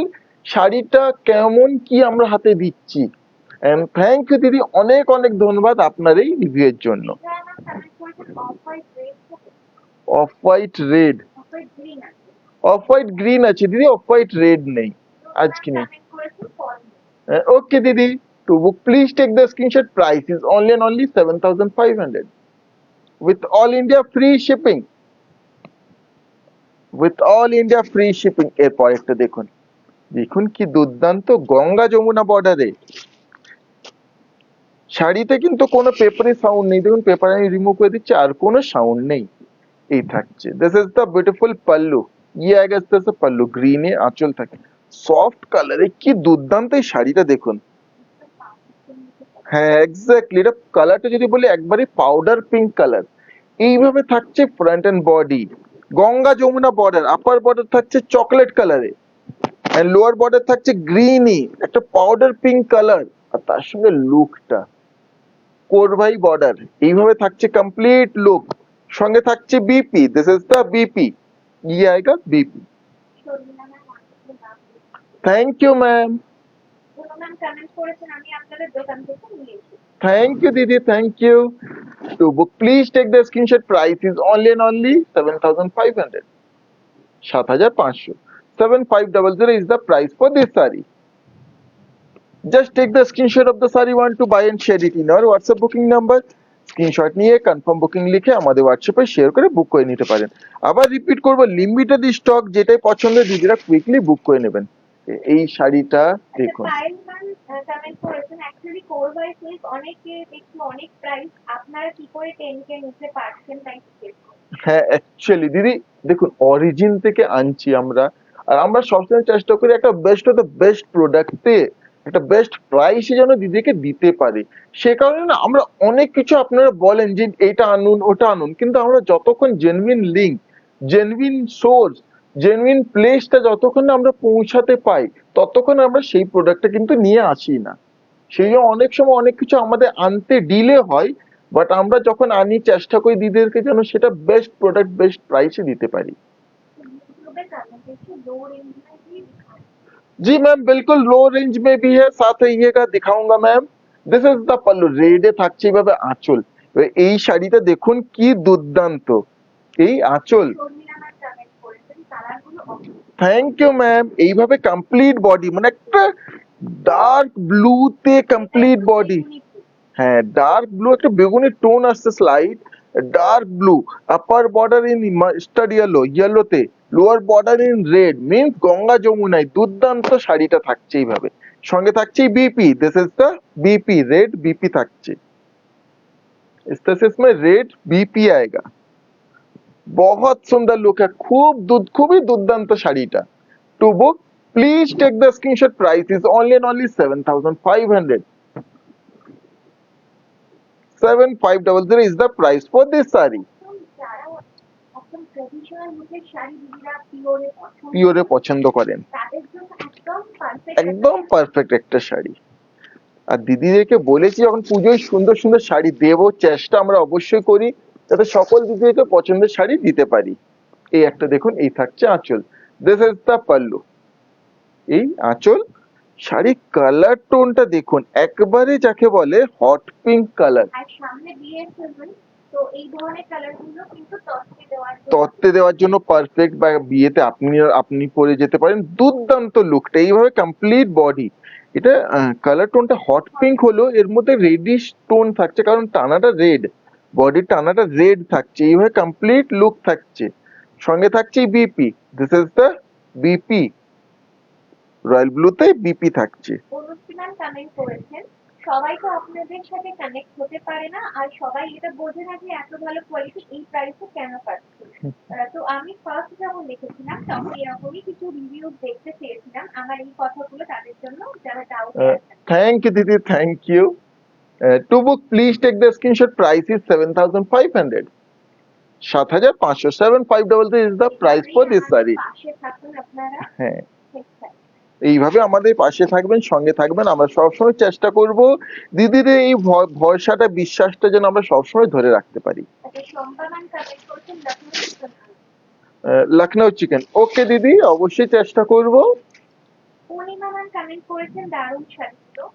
শাড়িটা কেমন কি আমরা হাতে দিচ্ছি। এন্ড থ্যাংক ইউ দিদি, অনেক অনেক ধন্যবাদ আপনার এই রিভিউ এর জন্য। Off white red, off white green আছে দিদি, অফ হোয়াইট রেড নেই আজকে নেই। ওকে দিদি, to book please take the screenshot. Price is only and only 7,500 with all India free shipping, with all India free shipping। এরপর একটা দেখুন, দেখুন কি দুর্দান্ত, গঙ্গা যমুনা বর্ডারে শাড়িতে কিন্তু কোনো পেপারে সাউন্ড নেই। দেখুন পেপার আমি রিমুভ করে দিচ্ছি, আর কোনো সাউন্ড নেই। এই থাকছে, this is the beautiful pallu. ইয়ে আগে আসতে পাল্লু, গ্রিনে আঁচল থাকে, সফট কালারে, কি দুর্দান্ত এই শাড়িটা দেখুন। হ্যাঁ এক্স্যাক্টলি, এটা কালারটা যদি বলি একবারে পাউডার পিঙ্ক কালার। এইভাবে থাকছে front and body, Ganga Jamuna border. Upper border থাকছে চকলেট কালারে, এন্ড লোয়ার বর্ডার থাকছে গ্রিনি, একটা পাউডার পিঙ্ক কালার, আর তার সঙ্গে লুকটা কোরভাই বর্ডার। এইভাবে থাকছে কমপ্লিট লুক, সঙ্গে থাকছে BP. This is the BP, ये आएगा BP. Thank you ma'am. Thank you दीदी, thank you. To book please take the screenshot. Price is only and only 7,500, 7,500। 7500 is the price for this saree। Just take the screenshot of the saree you want to buy and share it in our WhatsApp booking number। Screenshot নিয়ে কনফার্ম বুকিং লিখে আমাদের হোয়াটসঅ্যাপে শেয়ার করে বুক করে নিতে পারেন। আবার রিপিট করবো, লিমিটেড স্টক, যেটাই পছন্দ দিদিরা কুইকলি বুক করে নেবেন। এই শাড়িটা দেখুন। হ্যাঁ অ্যাকচুয়ালি দিদি দেখুন, অরিজিন থেকে আনছি আমরা, আর আমরা সবসময় চেষ্টা করি একটা বেস্ট অফ দ্য বেস্ট প্রোডাক্টে একটা বেস্ট প্রাইসে যেন দিদিকে দিতে পারি। সে কারণে না আমরা অনেক কিছু, আপনারা বলেন যে এটা আনুন ওটা আনুন, কিন্তু আমরা যতক্ষণ genuine link, genuine source, genuine প্লেসটা যতক্ষণ না আমরা পৌঁছাতে পাই, ততক্ষণ আমরা সেই প্রোডাক্টটা কিন্তু নিয়ে আসি না। সেই জন্য অনেক সময় অনেক কিছু আমাদের আনতে ডিলে হয়, বাট আমরা যখন আনি চেষ্টা করি দিদিদেরকে যেন সেটা বেস্ট প্রোডাক্ট বেস্ট প্রাইসে দিতে পারি। यूट्यूब पे करने देखिए लो रेंज में भी दिखाई जी मैम बिल्कुल लो रेंज में भी है, साथ आइएगा दिखाऊंगा ma'am. This is the pallu, রেডে থাকছে এইভাবে আঁচল। এবার এই শাড়িটা দেখুন কি দুর্দান্ত, এই আঁচল। শর্মিলা ম্যাম কমেন্ট করেছেন কালারগুলো থ্যাংক ইউ ম্যাম। এইভাবে কমপ্লিট বডি মানে একটা ডার্ক ব্লুতে কমপ্লিট বডি, হ্যাঁ ডার্ক ব্লু একটা বেগুনি টোন আসছে slide, dark blue upper border in mustard yellow, ইয়েলোতে lower border in red, means Ganga যমুনায় দুর্দান্ত শাড়িটা থাকছে এইভাবে। সঙ্গে থাকছে BP, this is the BP, red BP থাকছে। इस तरह से रेड बीपी आएगा। बहुत सुंदर लुक है, খুবই দুর্দান্ত শাড়িটা। To book please take the screenshot, price is only and only 7500। 7500 is the price for this saree। যারা একদম ট্রেডিশনাল লুকের শাড়ি দিদিরা পিওরে পছন্দ পিওরে পছন্দ করেন তাদের জন্য একদম পারফেক্ট একদম পারফেক্ট একটা শাড়ি। আর দিদিদেরকে বলেছি যখন পুজোয় সুন্দর সুন্দর শাড়ি দেবো, চেষ্টা আমরা অবশ্যই করি যাতে সকল দিদিদেরকে পছন্দের শাড়ি দিতে পারি। এই একটা দেখুন, এই থাকছে আঁচল, দিস ইজ দা পাল্লু। এই আঁচল, শাড়ির কালার টোনটা দেখুন একবারে যাকে বলে হট পিঙ্ক কালার। আর সামনে বিয়ে সিজন, তো এই ধরনের কালারগুলো কিন্তু তত্ত্বে দেওয়ার জন্য পারফেক্ট, বা বিয়েতে আপনি পরে যেতে পারেন। দুর্দান্ত লুকটা এইভাবে কমপ্লিট বডি, এটা কালার টোনটা হট পিঙ্ক হলো, এর মধ্যে রেডিশ টোন থাকছে কারণ টানাটা রেড, বডির টানাটা রেড থাকছে, এইভাবে কমপ্লিট লুক থাকছে। সঙ্গে থাকছে BP, this is the BP, royal ব্লুতে বিপি থাকছে। অনুষ্ঠিমান কমেন্ট করেছেন সবাই তো আপনাদের সাথে কানেক্ট হতে পারে না, আর সবাই এটা বোঝে না যে এত ভালো কোয়ালিটি এই প্রাইসে কেন পাচ্ছে। তো আমি ফার্স্ট যখন লিখেছিলাম তখন এরকমই কিছু রিভিউ দেখতে চেয়েছিলাম, আমার এই কথাগুলো তাদের জন্য যারা ডাউট থ্যাংক ইউ দিদি, thank you. To book please take the screenshot, price is 7500। 7500, 7500 is the price for this saree। পাশে থাকুন আপনারা। হ্যাঁ, এইভাবে আমাদের পাশে থাকবেন, সঙ্গে থাকবেন, আমরা সবসময় চেষ্টা করব দিদিদের এই ভরসাটা বিশ্বাসটা যেন আমরা সবসময় ধরে রাখতে পারি। লখনৌ চিকেন, ওকে দিদি অবশ্যই চেষ্টা করব।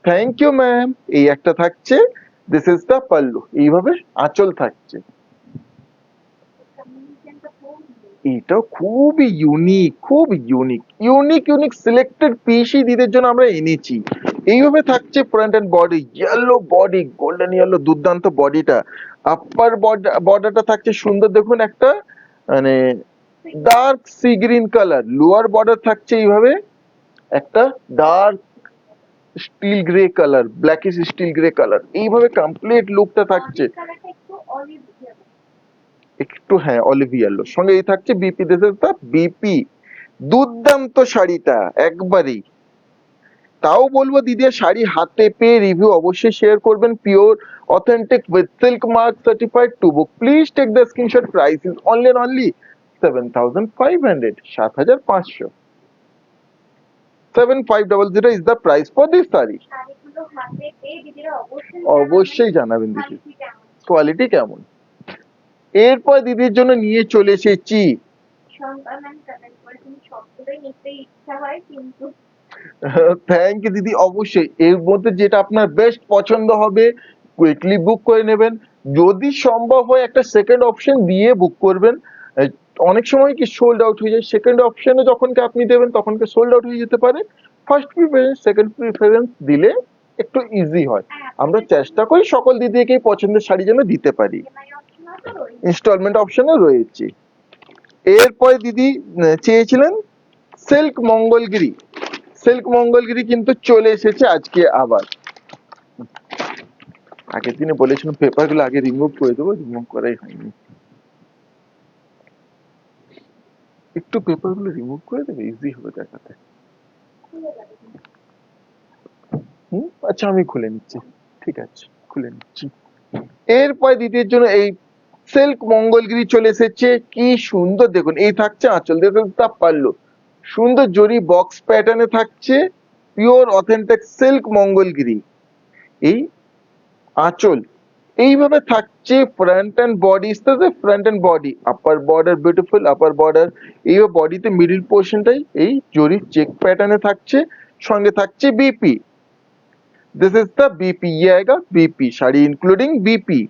Thank you ma'am. এই একটা থাকছে, দিস ইজ দ্য পাল্লু, এইভাবে আঁচল থাকছে। এটাও খুবই ইউনিক, খুব ইউনিক ইউনিক ইউনিক সিলেক্টেড পিসই দিদের জন্য আমরা এনেছি। এইভাবে থাকছে front and body, yellow body, golden yellow, দুর্দান্ত বডিটা। আপার বর্ডারটা থাকছে সুন্দর, দেখুন একটা মানে dark sea green colour. Lower border থাকছে এইভাবে একটা dark steel grey colour, blackish steel grey colour, এইভাবে কমপ্লিট লুকটা থাকছে। একটু হ্যাঁ অলিভ ইয়েলো, সঙ্গে এই থাকছে BP, this is the BP. দুর্দান্ত শাড়িটা একবারেই। তাও বলবো দিদি শাড়ি হাতে পেয়ে রিভিউ অবশ্যই শেয়ার করবেন। Pure authentic with silk mark certified. To book please take the screenshot, price is only and only 7500, 7500। 7500 is the price for this saree। অবশ্যই জানাবেন দিদি কোয়ালিটি কেমন। এরপর দিদির জন্য নিয়ে চলে এসেছি, থ্যাংক ইউ দিদি, অবশ্যই এর মধ্যে যেটা আপনার বেস্ট পছন্দ হবে কুইকলি বুক করে নেবেন। যদি সম্ভব হয় একটা সেকেন্ড অপশন দিয়ে বুক করবেন, অনেক সময় কি সোল্ড আউট হয়ে যায়, সেকেন্ড অপশনে যখন কি আপনি দেবেন তখন কি সোল্ড আউট হয়ে যেতে পারে। ফার্স্ট প্রিফারেন্স সেকেন্ড প্রিফারেন্স দিলে একটু ইজি হয়। আমরা চেষ্টা করি সকল দিদিকেই পছন্দের শাড়ি যেন দিতে পারি। ইনস্টলমেন্ট অপশনে রয়েছে। এরপরে দিদি চেয়েছিলেন সিল্ক মঙ্গলগিরি। সিল্ক মঙ্গলগিরি কিন্তু চলে এসেছে আজকে আবার। আগের দিনে বলেছিলাম পেপার গুলো আগে রিমুভ করে দেবো, রিমুভ করাই হয়নি। একটু পেপার গুলো রিমুভ করে দেবে, ইজি হবে দেখাতে। আচ্ছা আমি খুলে নিচ্ছি, ঠিক আছে খুলে নিচ্ছি। এরপরে দিদির জন্য এই সিল্ক মঙ্গলগিরি চলে এসেছে, কি সুন্দর দেখুন। এই থাকছে আঁচল, দেখুন তা পাল্লু সুন্দর জরি বক্স প্যাটার্নে থাকছে, পিওর অথেন্টিক সিল্ক মঙ্গলগিরি। এই আঁচল, এইভাবে থাকছে front and body, front and body, upper border beautiful upper border, এই বডিতে মিডিল পোর্শনটাই এই জরির চেক প্যাটার্নে থাকছে, সঙ্গে থাকছে BP. This is the BP, ये आएगा বিপি, শাড়ি ইনক্লুডিং বিপি।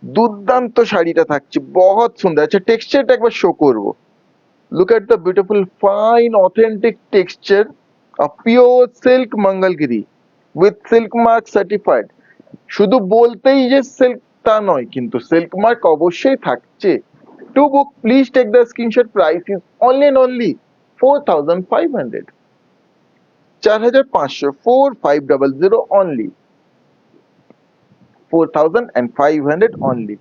দুর্দান্ত শাড়িটা থাকছে, বহুত সুন্দর। আচ্ছা টেক্সচারটা একবার শো করবো। Look at the beautiful fine authentic texture of pure silk mangalgiri with silk mark certified। শুধু বলতেই যে সিল্ক তা নয়, কিন্তু সিল্ক মার্ক অবশ্যই থাকছে। To book please take the screenshot, price is only and only 4500, 4500, 4500 only, 4500 only।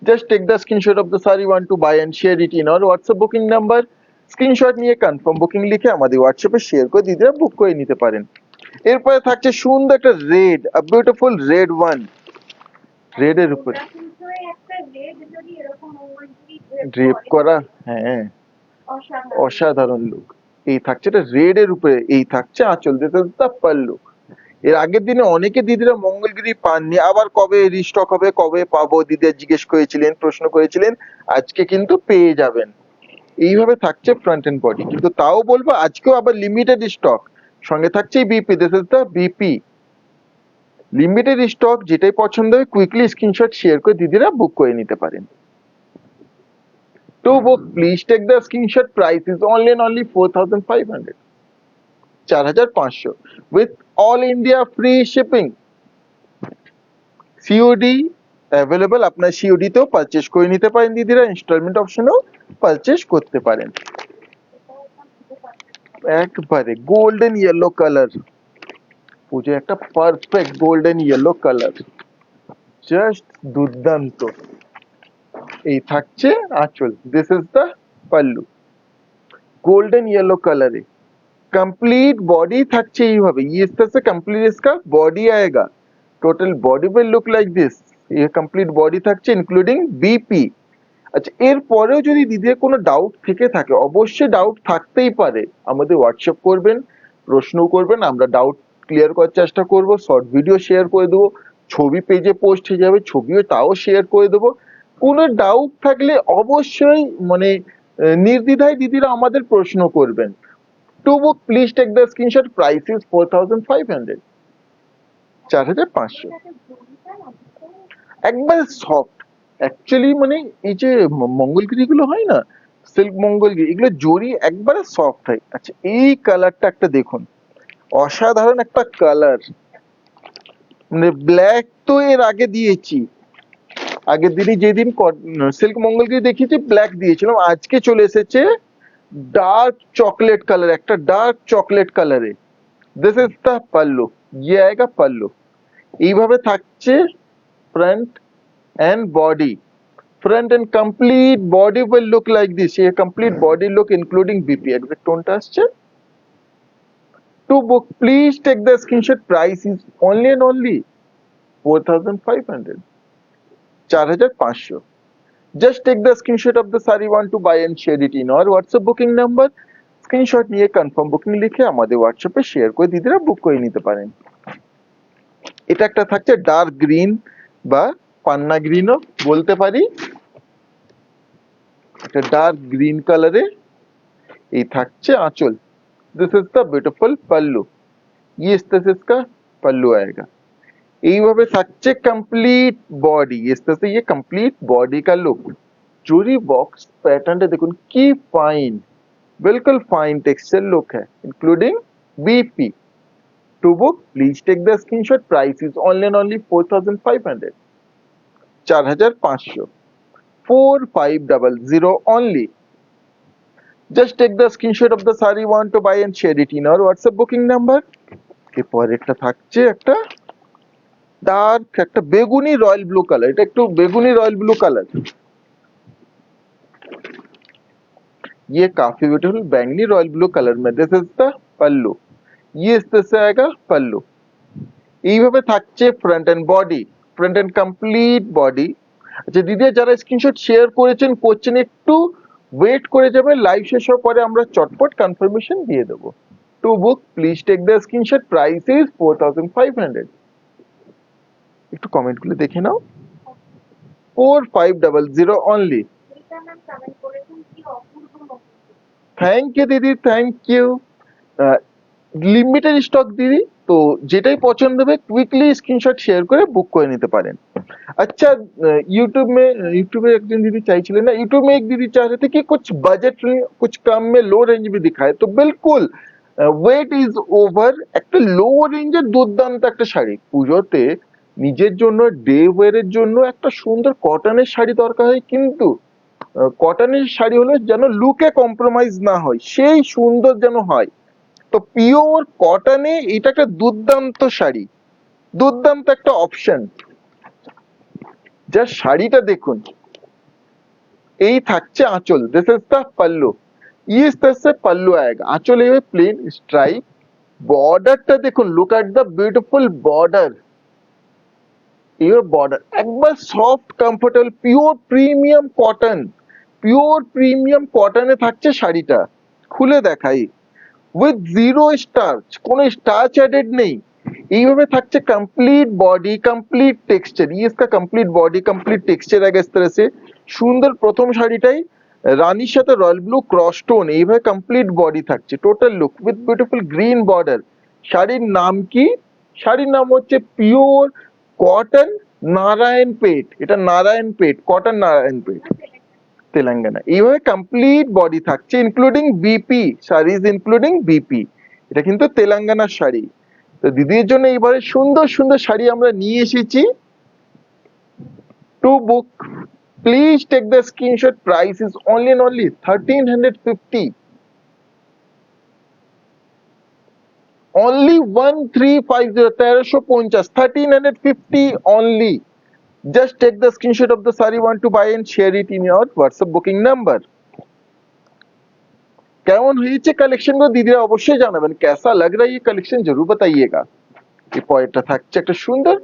Just take the screenshot of the saree want to buy and share it in our WhatsApp booking number। Screenshot নিয়ে কনফার্ম বুকিং লিখে আমাদের হোয়াটসঅ্যাপে শেয়ার করে দিদিরা বুক করে নিতে পারেন। এরপরে থাকছে সুন্দর একটা red, a beautiful red one, red এর উপরে ওটা কিন্তু এই একটা রেড যদি এরকম মঙ্গলগিরি ড্রেপ করা, হ্যাঁ অসাধারণ। অসাধারণ লুক। এই থাকছে এটা রেড এর উপরে, এই থাকছে আঁচল, দিতে পাল্লু। এর আগের দিনে অনেকে দিদিরা মঙ্গলগিরি পাননি, আবার কবে রিস্টক হবে, কবে পাবো দিদিরা জিজ্ঞেস করেছিলেন, প্রশ্ন করেছিলেন, আজকে কিন্তু পেয়ে যাবেন। এইভাবে থাকছে ফ্রন্ট এন্ড বডি, কিন্তু তাও বলবো আজকেও আবার লিমিটেড স্টক, সঙ্গে থাকছে BP, this is the BP, limited stock. যেটাই পছন্দ হয় কুইকলি স্ক্রিনশট শেয়ার করে দিদিরা বুক করে নিতে পারেন। To book, please take the screenshot, price is only and only 4500, 4500 with all India free shipping, COD available. আপনার COD তেও পারচেজ করে নিতে পারেন দিদিরা, ইনস্টলমেন্ট অপশনেও পারচেজ করতে পারেন। একবারে গোল্ডেন ইয়েলো কালার, পুজো একটা perfect golden yellow colour, just দুর্দান্ত। এই থাকছে আঁচল, this is the pallu, golden yellow colour है। कंप्लीट बॉडी থাকছে এইভাবে, ये इस तरह से कंप्लीट इसका बॉडी आएगा, total body will look like this। ये कंप्लीट बॉडी থাকছে ইনক্লুডিং বিপি। আচ্ছা এর পরেও যদি দিদির কোনো ডাউট থেকে থাকে, অবশ্যই ডাউট থাকতেই পারে, আমাদের হোয়াটসঅ্যাপ করবেন, প্রশ্ন করবেন, আমরা ডাউট ক্লিয়ার করার চেষ্টা করব, শর্ট ভিডিও শেয়ার করে দেবো, ছবি পেজে পোস্ট হয়ে যাবে, ছবিও তাও শেয়ার করে দেবো। কোনো ডাউট থাকলে অবশ্যই মানে নির্দ্বিধায় দিদিরা আমাদের প্রশ্ন করবেন। To book please take the screenshot, price is 4500, 4500। একবার সফট, অ্যাকচুয়ালি মানে এই যে মঙ্গলগিরি গুলো হয় না, সিল্ক মঙ্গলগিরি, এগুলো জরি একবারে সফট হয়। আচ্ছা এই কালারটা একটা দেখুন, অসাধারণ একটা কালার, মানে ব্ল্যাক তো এর আগে দিয়েছি, আগের দিনই যেদিন সিল্ক মঙ্গলগিরি দেখিয়েছি ব্ল্যাক দিয়েছিলাম, আজকে চলে এসেছে डार्क चॉकलेट कलर, একটা ডার্ক চকলেট কালারে। দিস ইজ দ্য পাল্লু, ये आएगा পাল্লু। এইভাবে থাকছে front and body, front and complete body will look like this, ये complete body look including BP. Exact টোনটা আসছে। To book please take the screenshot, price is only and only 4500, 4500। Just take the screenshot of the saree want to buy and share it in our WhatsApp booking number। Screenshot নিয়ে কনফার্ম বুকিং লিখে আমাদের হোয়াটসঅ্যাপে শেয়ার করে দিদিরা বুক করে নিতে পারেন। এটা একটা থাকছে ডার্ক গ্রিন বা পান্না গ্রিনও বলতে পারি, এটা ডার্ক গ্রিন কালারে, এই থাকছে আঁচল। दिस इज द ब्यूटीफुल पल्लू, ये इस तरह से इसका पल्लू आएगा। এইভাবে থাকছে কমপ্লিট বডি, इस तरह से ये कम्प्लीट बॉडी का लुक। জরি বক্স প্যাটার্নটা দেখুন কি ফাইন, बिल्कुल फाइन टेक्सचर लुक है including BP. To book please take the screenshot, price is only and only 4500, 4500, 4500 only। Just take the screenshot of the saree want to buy and share it in our WhatsApp booking number। এরপর একটা থাকছে একটা ডার্ক একটা বেগুনি রয়্যাল ব্লু কালার, এটা একটু বেগুনি রয়্যাল ব্লু কালার, ये काफी ब्यूटीफुल बैंगनी रॉयल ब्लू कलर में। दिस इज द पल्लू, ये इस तरह से आएगा पल्लू। এইভাবে থাকছে front and body, front and complete body. আচ্ছা দিদি যারা স্ক্রিনশট শেয়ার করেছেন করছেন, একটু ওয়েট করে যাবেন, লাইভ শেষ হওয়ার পরে আমরা চটপট কনফার্মেশন দিয়ে দেবো। To book please take the screenshot, price is 4500, একটু কমেন্ট গুলো দেখে নাও। 4500 অনলি। এটা ম্যাম কমেন্ট করেছেন কি অপূর্ব মতো। থ্যাংক ইউ দিদি, থ্যাংক ইউ। লিমিটেড স্টক দিদি, তো যেটাই পছন্দ হবে क्विकली स्क्रीनशॉट शेयर করে बुक করে নিতে পারেন। अच्छा, यूट्यूब में एक दिन दीदी চাইছিলেন না, यूट्यूब में एक दीदी चाह रहे थे कि कुछ बजट में कुछ कम में लो रेंज में दिखाए, तो बिल्कुल ওয়েট ইজ ওভার। একটা লো রেঞ্জের দুর্দান্ত একটা শাড়ি পুজোতে নিজের জন্য ডে ওয়ারের জন্য একটা সুন্দর কটনের শাড়ি দরকার হয়, কিন্তু কটনের শাড়ি হলে যেন লুকে কম্প্রোমাইজ না হয়, সেই সুন্দর যেন হয়। তো পিওর কটনে এটা একটা দুর্দান্ত শাড়ি, দুর্দান্ত একটা অপশন। যা শাড়িটা দেখুন, এই থাকছে আঁচল, দিস ইজ দ্য पल्लू। ये इस तरह से पल्लू आएगा, आंचल ये प्लेन स्ट्राइप। बॉर्डरটা দেখুন, look at the beautiful border. এই বর্ডার একবার soft comfortable pure premium cotton, pure premium কটনে থাকছে শাড়িটা। খুলে দেখাই, উইথ জিরো স্টার্চ, কোনো স্টার্চ অ্যাডেড নেই। এইভাবে থাকছে कंप्लीट बॉडी कंप्लीट टेक्सचर। ये इसका कंप्लीट बॉडी कंप्लीट टेक्सचर आएगा इस तरह से। সুন্দর প্রথম শাড়িটাই রানীর সাথে রয়্যাল ব্লু ক্রস টোন, এইভাবে কমপ্লিট বডি থাকছে, total look with beautiful green border. শাড়ির নাম কি? শাড়ির নাম হচ্ছে পিওর কটন নারায়ণপেট। এটা নারায়ণপেট কটন, নারায়ণপেট তেলেঙ্গানা। এইভাবে কমপ্লিট বডি থাকছে including BP, saris including BP. এটা কিন্তু তেলেঙ্গানার শাড়ি। তো দিদির জন্য এইবারে সুন্দর সুন্দর শাড়ি আমরা নিয়ে এসেছি। To book please take the screenshot, price is only and only 1350, only 1350, 1350, 1350 only. Just take the screenshot of the saree want to buy and share it in your WhatsApp booking number. কেমন হয়েছে কালেকশন গুলো দিদিরা অবশ্যই জানাবেন, कैसा लग रहा है ये कलेक्शन जरूर बताइएगा। এই পরেরটা থাকছে একটা সুন্দর,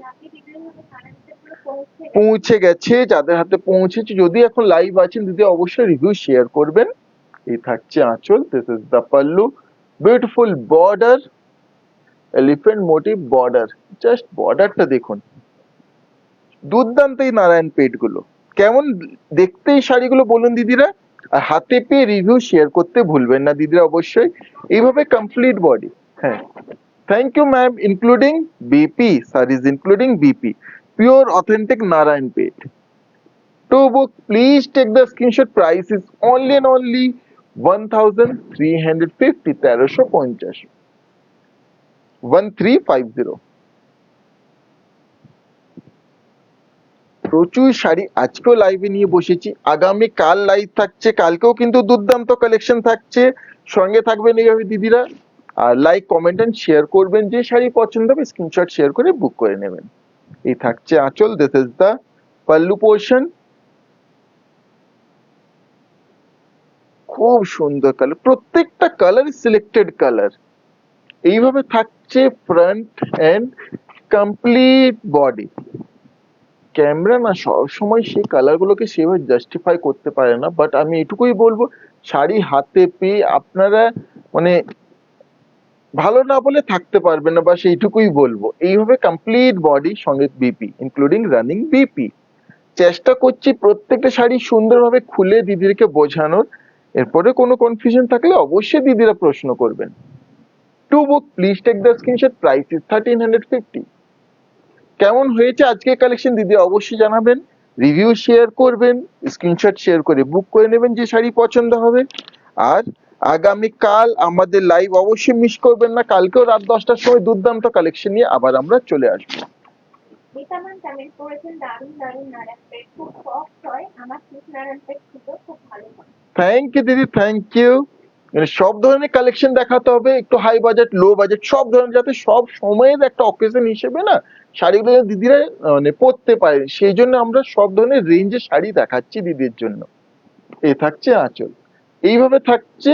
পৌঁছে গেছে যাদের হাতে পৌঁছেছে, যদি এখন লাইভ আছেন দিদি অবশ্যই রিভিউ শেয়ার করবেন। এই থাকছে আঁচল, this is the pallu, beautiful border, elephant motif border. Just বর্ডারটা দেখুন, দুর্দান্ত এই নারায়ণপেট গুলো। কেমন দেখতে এই শাড়িগুলো বলুন দিদিরা, আর হাতে পেয়ে রিভিউ শেয়ার করতে ভুলবেন না দিদিরা অবশ্যই। এইভাবে কমপ্লিট বডি। হ্যাঁ, thank you ma'am, including BP, saris including BP, pure authentic Narayanpet. To book, please take the screenshot, price is only and only 1350, 1350, 1350। প্রচুর শাড়ি আজকেও লাইভে নিয়ে বসেছি, আগামী কাল লাইভ থাকছে, কালকেও কিন্তু দুর্দান্ত কালেকশন থাকছে। সঙ্গে থাকবেন এইভাবে দিদিরা, আর লাইক কমেন্ট এন্ড শেয়ার করবেন, যে শাড়ি পছন্দ হবে স্ক্রিনশট শেয়ার করে বুক করে নেবেন। এই থাকছে আঁচল, this is the pallu portion. খুব সুন্দর কালার, প্রত্যেকটা কালার সিলেক্টেড কালার। এইভাবে থাকছে front and complete body. Camera না সবসময় সেই কালার গুলোকে সেভাবে জাস্টিফাই করতে পারে না, বাট আমি এটুকুই বলবো, শাড়ি হাতে পেয়ে আপনারা মানে ভালো না বলে থাকতে পারবেন না, বা সেইটুকুই বলবো। এইভাবে কমপ্লিট বডি, সঙ্গে বিপি ইনক্লুডিং রানিং বিপি। চেষ্টা করছি প্রত্যেকটা শাড়ি সুন্দরভাবে খুলে দিদিদেরকে বোঝানোর। এরপরে কোনো কনফিউশন থাকলে অবশ্যই দিদিরা প্রশ্ন করবেন। To book please take the screenshot, price is 1350। কেমন হয়েছে আজকে কালেকশন দিদি অবশ্যই জানাবেন, রিভিউ শেয়ার করবেন, স্ক্রিনশট শেয়ার করে বুক করে নেবেন যে শাড়ি পছন্দ হবে। আর আগামী কাল আমাদের লাইভ অবশ্যই মিস করবেন না, কালকেও রাত 10টার সময় দুর্দান্ত কালেকশন নিয়ে আবার আমরা চলে আসবো। মিতামান কমেন্ট করেছেন দারুণ দারুণ নারায়ণপেট, খুব সফট হয়, আমার ঠিক নারায়ণপেট ছিল, খুব ভালো হয়। থ্যাংক ইউ দিদি, থ্যাংক ইউ। মানে সব ধরনের কালেকশন দেখাতে হবে, একটু হাই বাজেট লো বাজেট সব ধরনের, যাতে সব সময়ের একটা অকেশন হিসেবে না শাড়িগুলো দিদিরা মানে পরতে পারে, সেই জন্য আমরা সব ধরনের রেঞ্জের শাড়ি দেখাচ্ছি দিদির জন্য। এই থাকছে আঁচল, এইভাবে থাকছে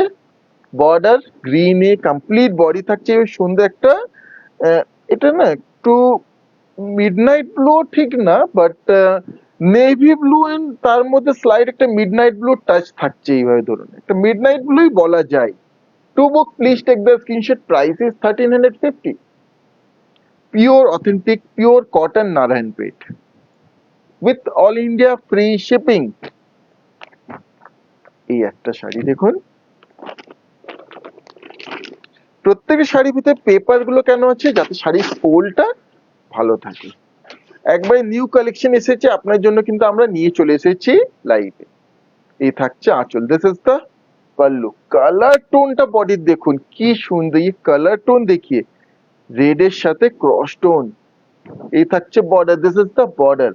বর্ডার গ্রিনে কমপ্লিট বডি থাকছে সুন্দর একটা। এটা না একটু মিডনাইট ব্লু ঠিক না, বাট নেভি ব্লু এন্ড তার মধ্যে স্লাইড একটা মিডনাইট ব্লু টাচ থাকছে, এইভাবে ধরুন একটা মিডনাইট ব্লুই বলা যায়। To book please take the screenshot, price is 1350। pure authentic pure cotton Narayanpet with all India free shipping। এই একটা শাড়ি দেখুন, প্রত্যেকটা শাড়ির ভিতরে পেপার গুলো কেন আছে, যাতে শাড়ির ফোলটা ভালো থাকে। একবার নিউ কালেকশন এসেছে আপনার জন্য, কিন্তু আমরা নিয়ে চলে এসেছি লাইভে। এই থাকছে আঁচল, this is the pallu. Colour টোনটা বডির দেখুন কি সুন্দর, এই কালার টোন দেখিয়ে রেড এর সাথে ক্রস টোন। এই থাকছে border, this is the border,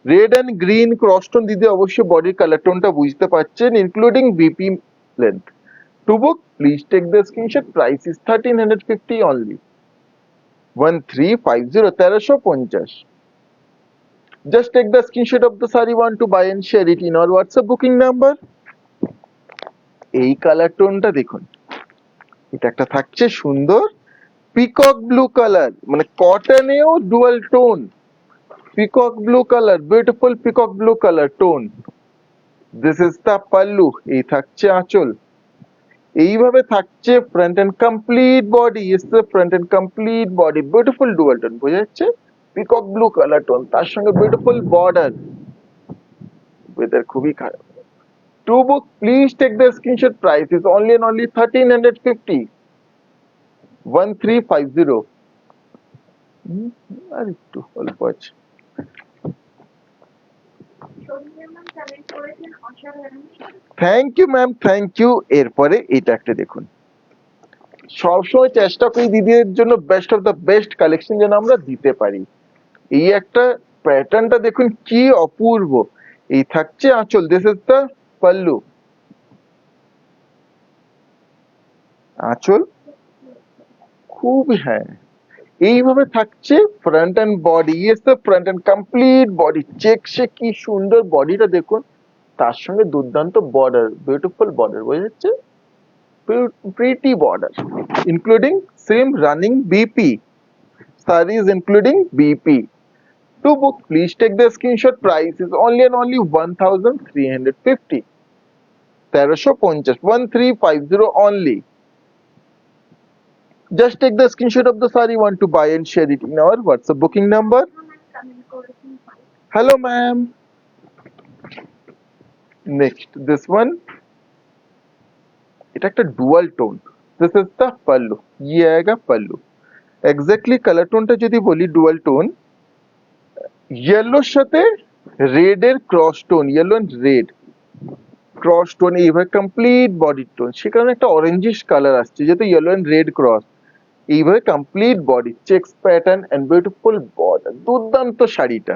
red and green cross tone. দিদি অবশ্যই বডির কালার টোনটা বুঝতে পারছেন, including BP length. To book please take the screenshot, price is 1350 only, 1350, 1350। Just take the screenshot of the saree want to buy and share it in our WhatsApp booking number। এই কালার টোনটা দেখুন, এটা একটা থাকছে সুন্দর পিকক ব্লু কালার, মানে কটনেও dual tone, peacock blue colour, beautiful peacock blue colour tone. This is the pallu, এই থাকছে আঁচল। এইভাবে থাকছে front and complete body, is the front and complete body, beautiful dual tone, বোঝা যাচ্ছে পিকক ব্লু কালার টোন, তার সঙ্গে বিউটিফুল বর্ডার। ওয়েদার খুবই খারাপ। To book please take the screenshot, price is only and only 1350, 1350। আর একটু অল্প আছে। Thank you ma'am, thank you. এরপরে এটা একটা দেখুন, সবসময় চেষ্টা করি দিদিদের জন্য best of the best collection যেন আমরা দিতে পারি। এই একটা প্যাটার্নটা দেখুন কি অপূর্ব। এই থাকছে আঁচল, দিস ইজ দ্য পাল্লু। আঁচল খুব, হ্যাঁ এইভাবে থাকছে front and body, yes the front and complete body. Check সে কি সুন্দর বডিটা দেখুন, তার সঙ্গে দুর্দান্ত বর্ডার, বিউটিফুল বর্ডার, বোঝা যাচ্ছে pretty border, including same running BP sarees including BP। To book please take the screenshot, price is only and only 1350, 1350, 1350 only। Just take the screenshot of the saree want to buy and share it in our WhatsApp booking number। Hello ma'am। Next this one, এটা একটা dual tone, this is the pallu, ये आएगा पल्लू। এক্স্যাক্টলি কালার টোনটা যদি বলি, ডুয়াল টোন, ইয়েলোর সাথে রেড এর cross tone, yellow and red cross tone, এইভাবে কমপ্লিট বডি টোন, সে কারণে একটা অরেঞ্জিশ কালার আসছে, যেহেতু ইয়েলো এন্ড রেড ক্রস। এইভাবে complete body, checks pattern and beautiful border, দুর্দান্ত শাড়িটা।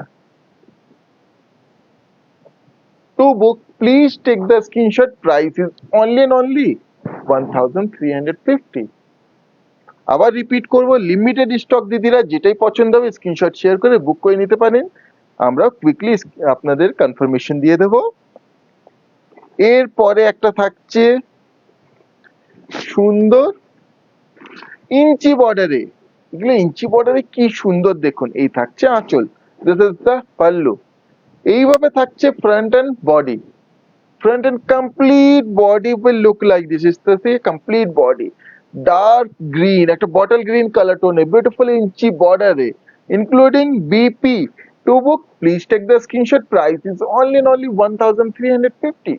To book please take the screenshot, price is only and only 1350। আবার রিপিট করব, লিমিটেড স্টক দিদিরা, যেটাই পছন্দ হবে স্ক্রিনশট শেয়ার করে বুক করে নিতে পারেন, আমরা কুইকলি আপনাদের কনফার্মেশন দিয়ে দেব। এরপরে একটা থাকছে সুন্দর ইঞ্চি বর্ডারে, এগুলো ইঞ্চি বর্ডারে কি সুন্দর দেখুন। এই থাকছে আঁচল, দিস ইজ দ্য পাল্লু। এইভাবে থাকছে front and body, front and complete body will look like this, is the complete body, dark green, একটা bottle green color tone, beautiful inchy border, including BP। To book please take the screenshot, price is only and only 1350,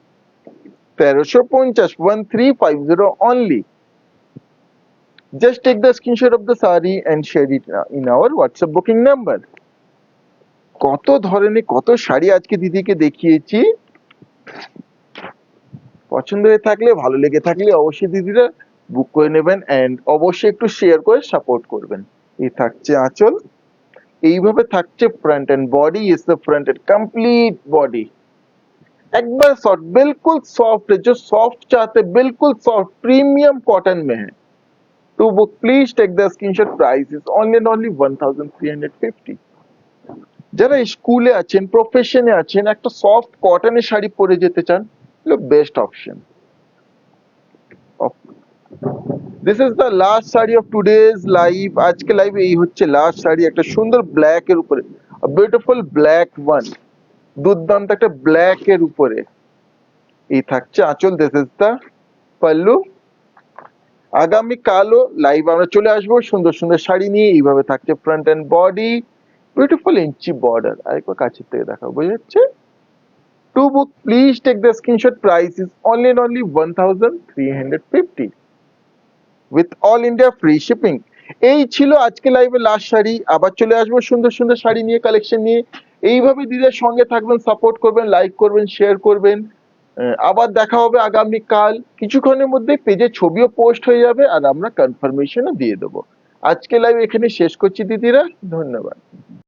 1350, 1350 only। Just take the screenshot of the saree and share it in our WhatsApp booking number। কত ধরনের কত শাড়ি আজকে দিদিকে দেখিয়েছি, পছন্দ হয়ে থাকলে, ভালো লেগে থাকলে অবশ্যই দিদিরা বুক করে নেবেন এন্ড অবশ্যই একটু শেয়ার করে সাপোর্ট করবেন। এই থাকছে আঁচল, এইভাবে থাকছে front and body, is the front and complete body, একবার सॉफ्ट, बिल्कुल सॉफ्ट, जो सॉफ्ट चाहते बिल्कुल सॉफ्ट प्रीमियम कॉटन में है। तो book please take the screenshot, price is only and only 1350। যারা স্কুলে আছেন, প্রফেশনে আছেন, একটা সফট কটনের শাড়ি পরে যেতে চান, best option. This is the last sari of today's live, আজকে লাইভ এই হচ্ছে লাস্ট শাড়ি, একটা সুন্দর ব্ল্যাক এর উপরে, বিউটিফুল ব্ল্যাক ওয়ান, দুর্দান্ত একটা ব্ল্যাক এর উপরে। এই থাকছে আঁচল, দিস ইজ দ্য পাল্লু। আগামীকালও লাইভ আমরা চলে আসবো সুন্দর সুন্দর শাড়ি নিয়ে। এইভাবে থাকছে front and body, beautiful inch border. আরেকবার কাছের থেকে দেখাবো, বোঝা যাচ্ছে? To book, please take the screenshot. Price is only and only 1350 with all India free shipping. এই ছিল আজকে লাইভে লাস্ট শাড়ি। আবার চলে আসবো সুন্দর সুন্দর শাড়ি নিয়ে, কালেকশন নিয়ে। এইভাবে দিদির সঙ্গে থাকবেন, সাপোর্ট করবেন, লাইক করবেন, শেয়ার করবেন। আবার দেখা হবে আগামীকাল। কিছুক্ষণের মধ্যে পেজে ছবিও পোস্ট হয়ে যাবে আর আমরা কনফার্মেশনও দিয়ে দেবো। আজকে লাইভ এখানে শেষ করছি দিদিরা, ধন্যবাদ।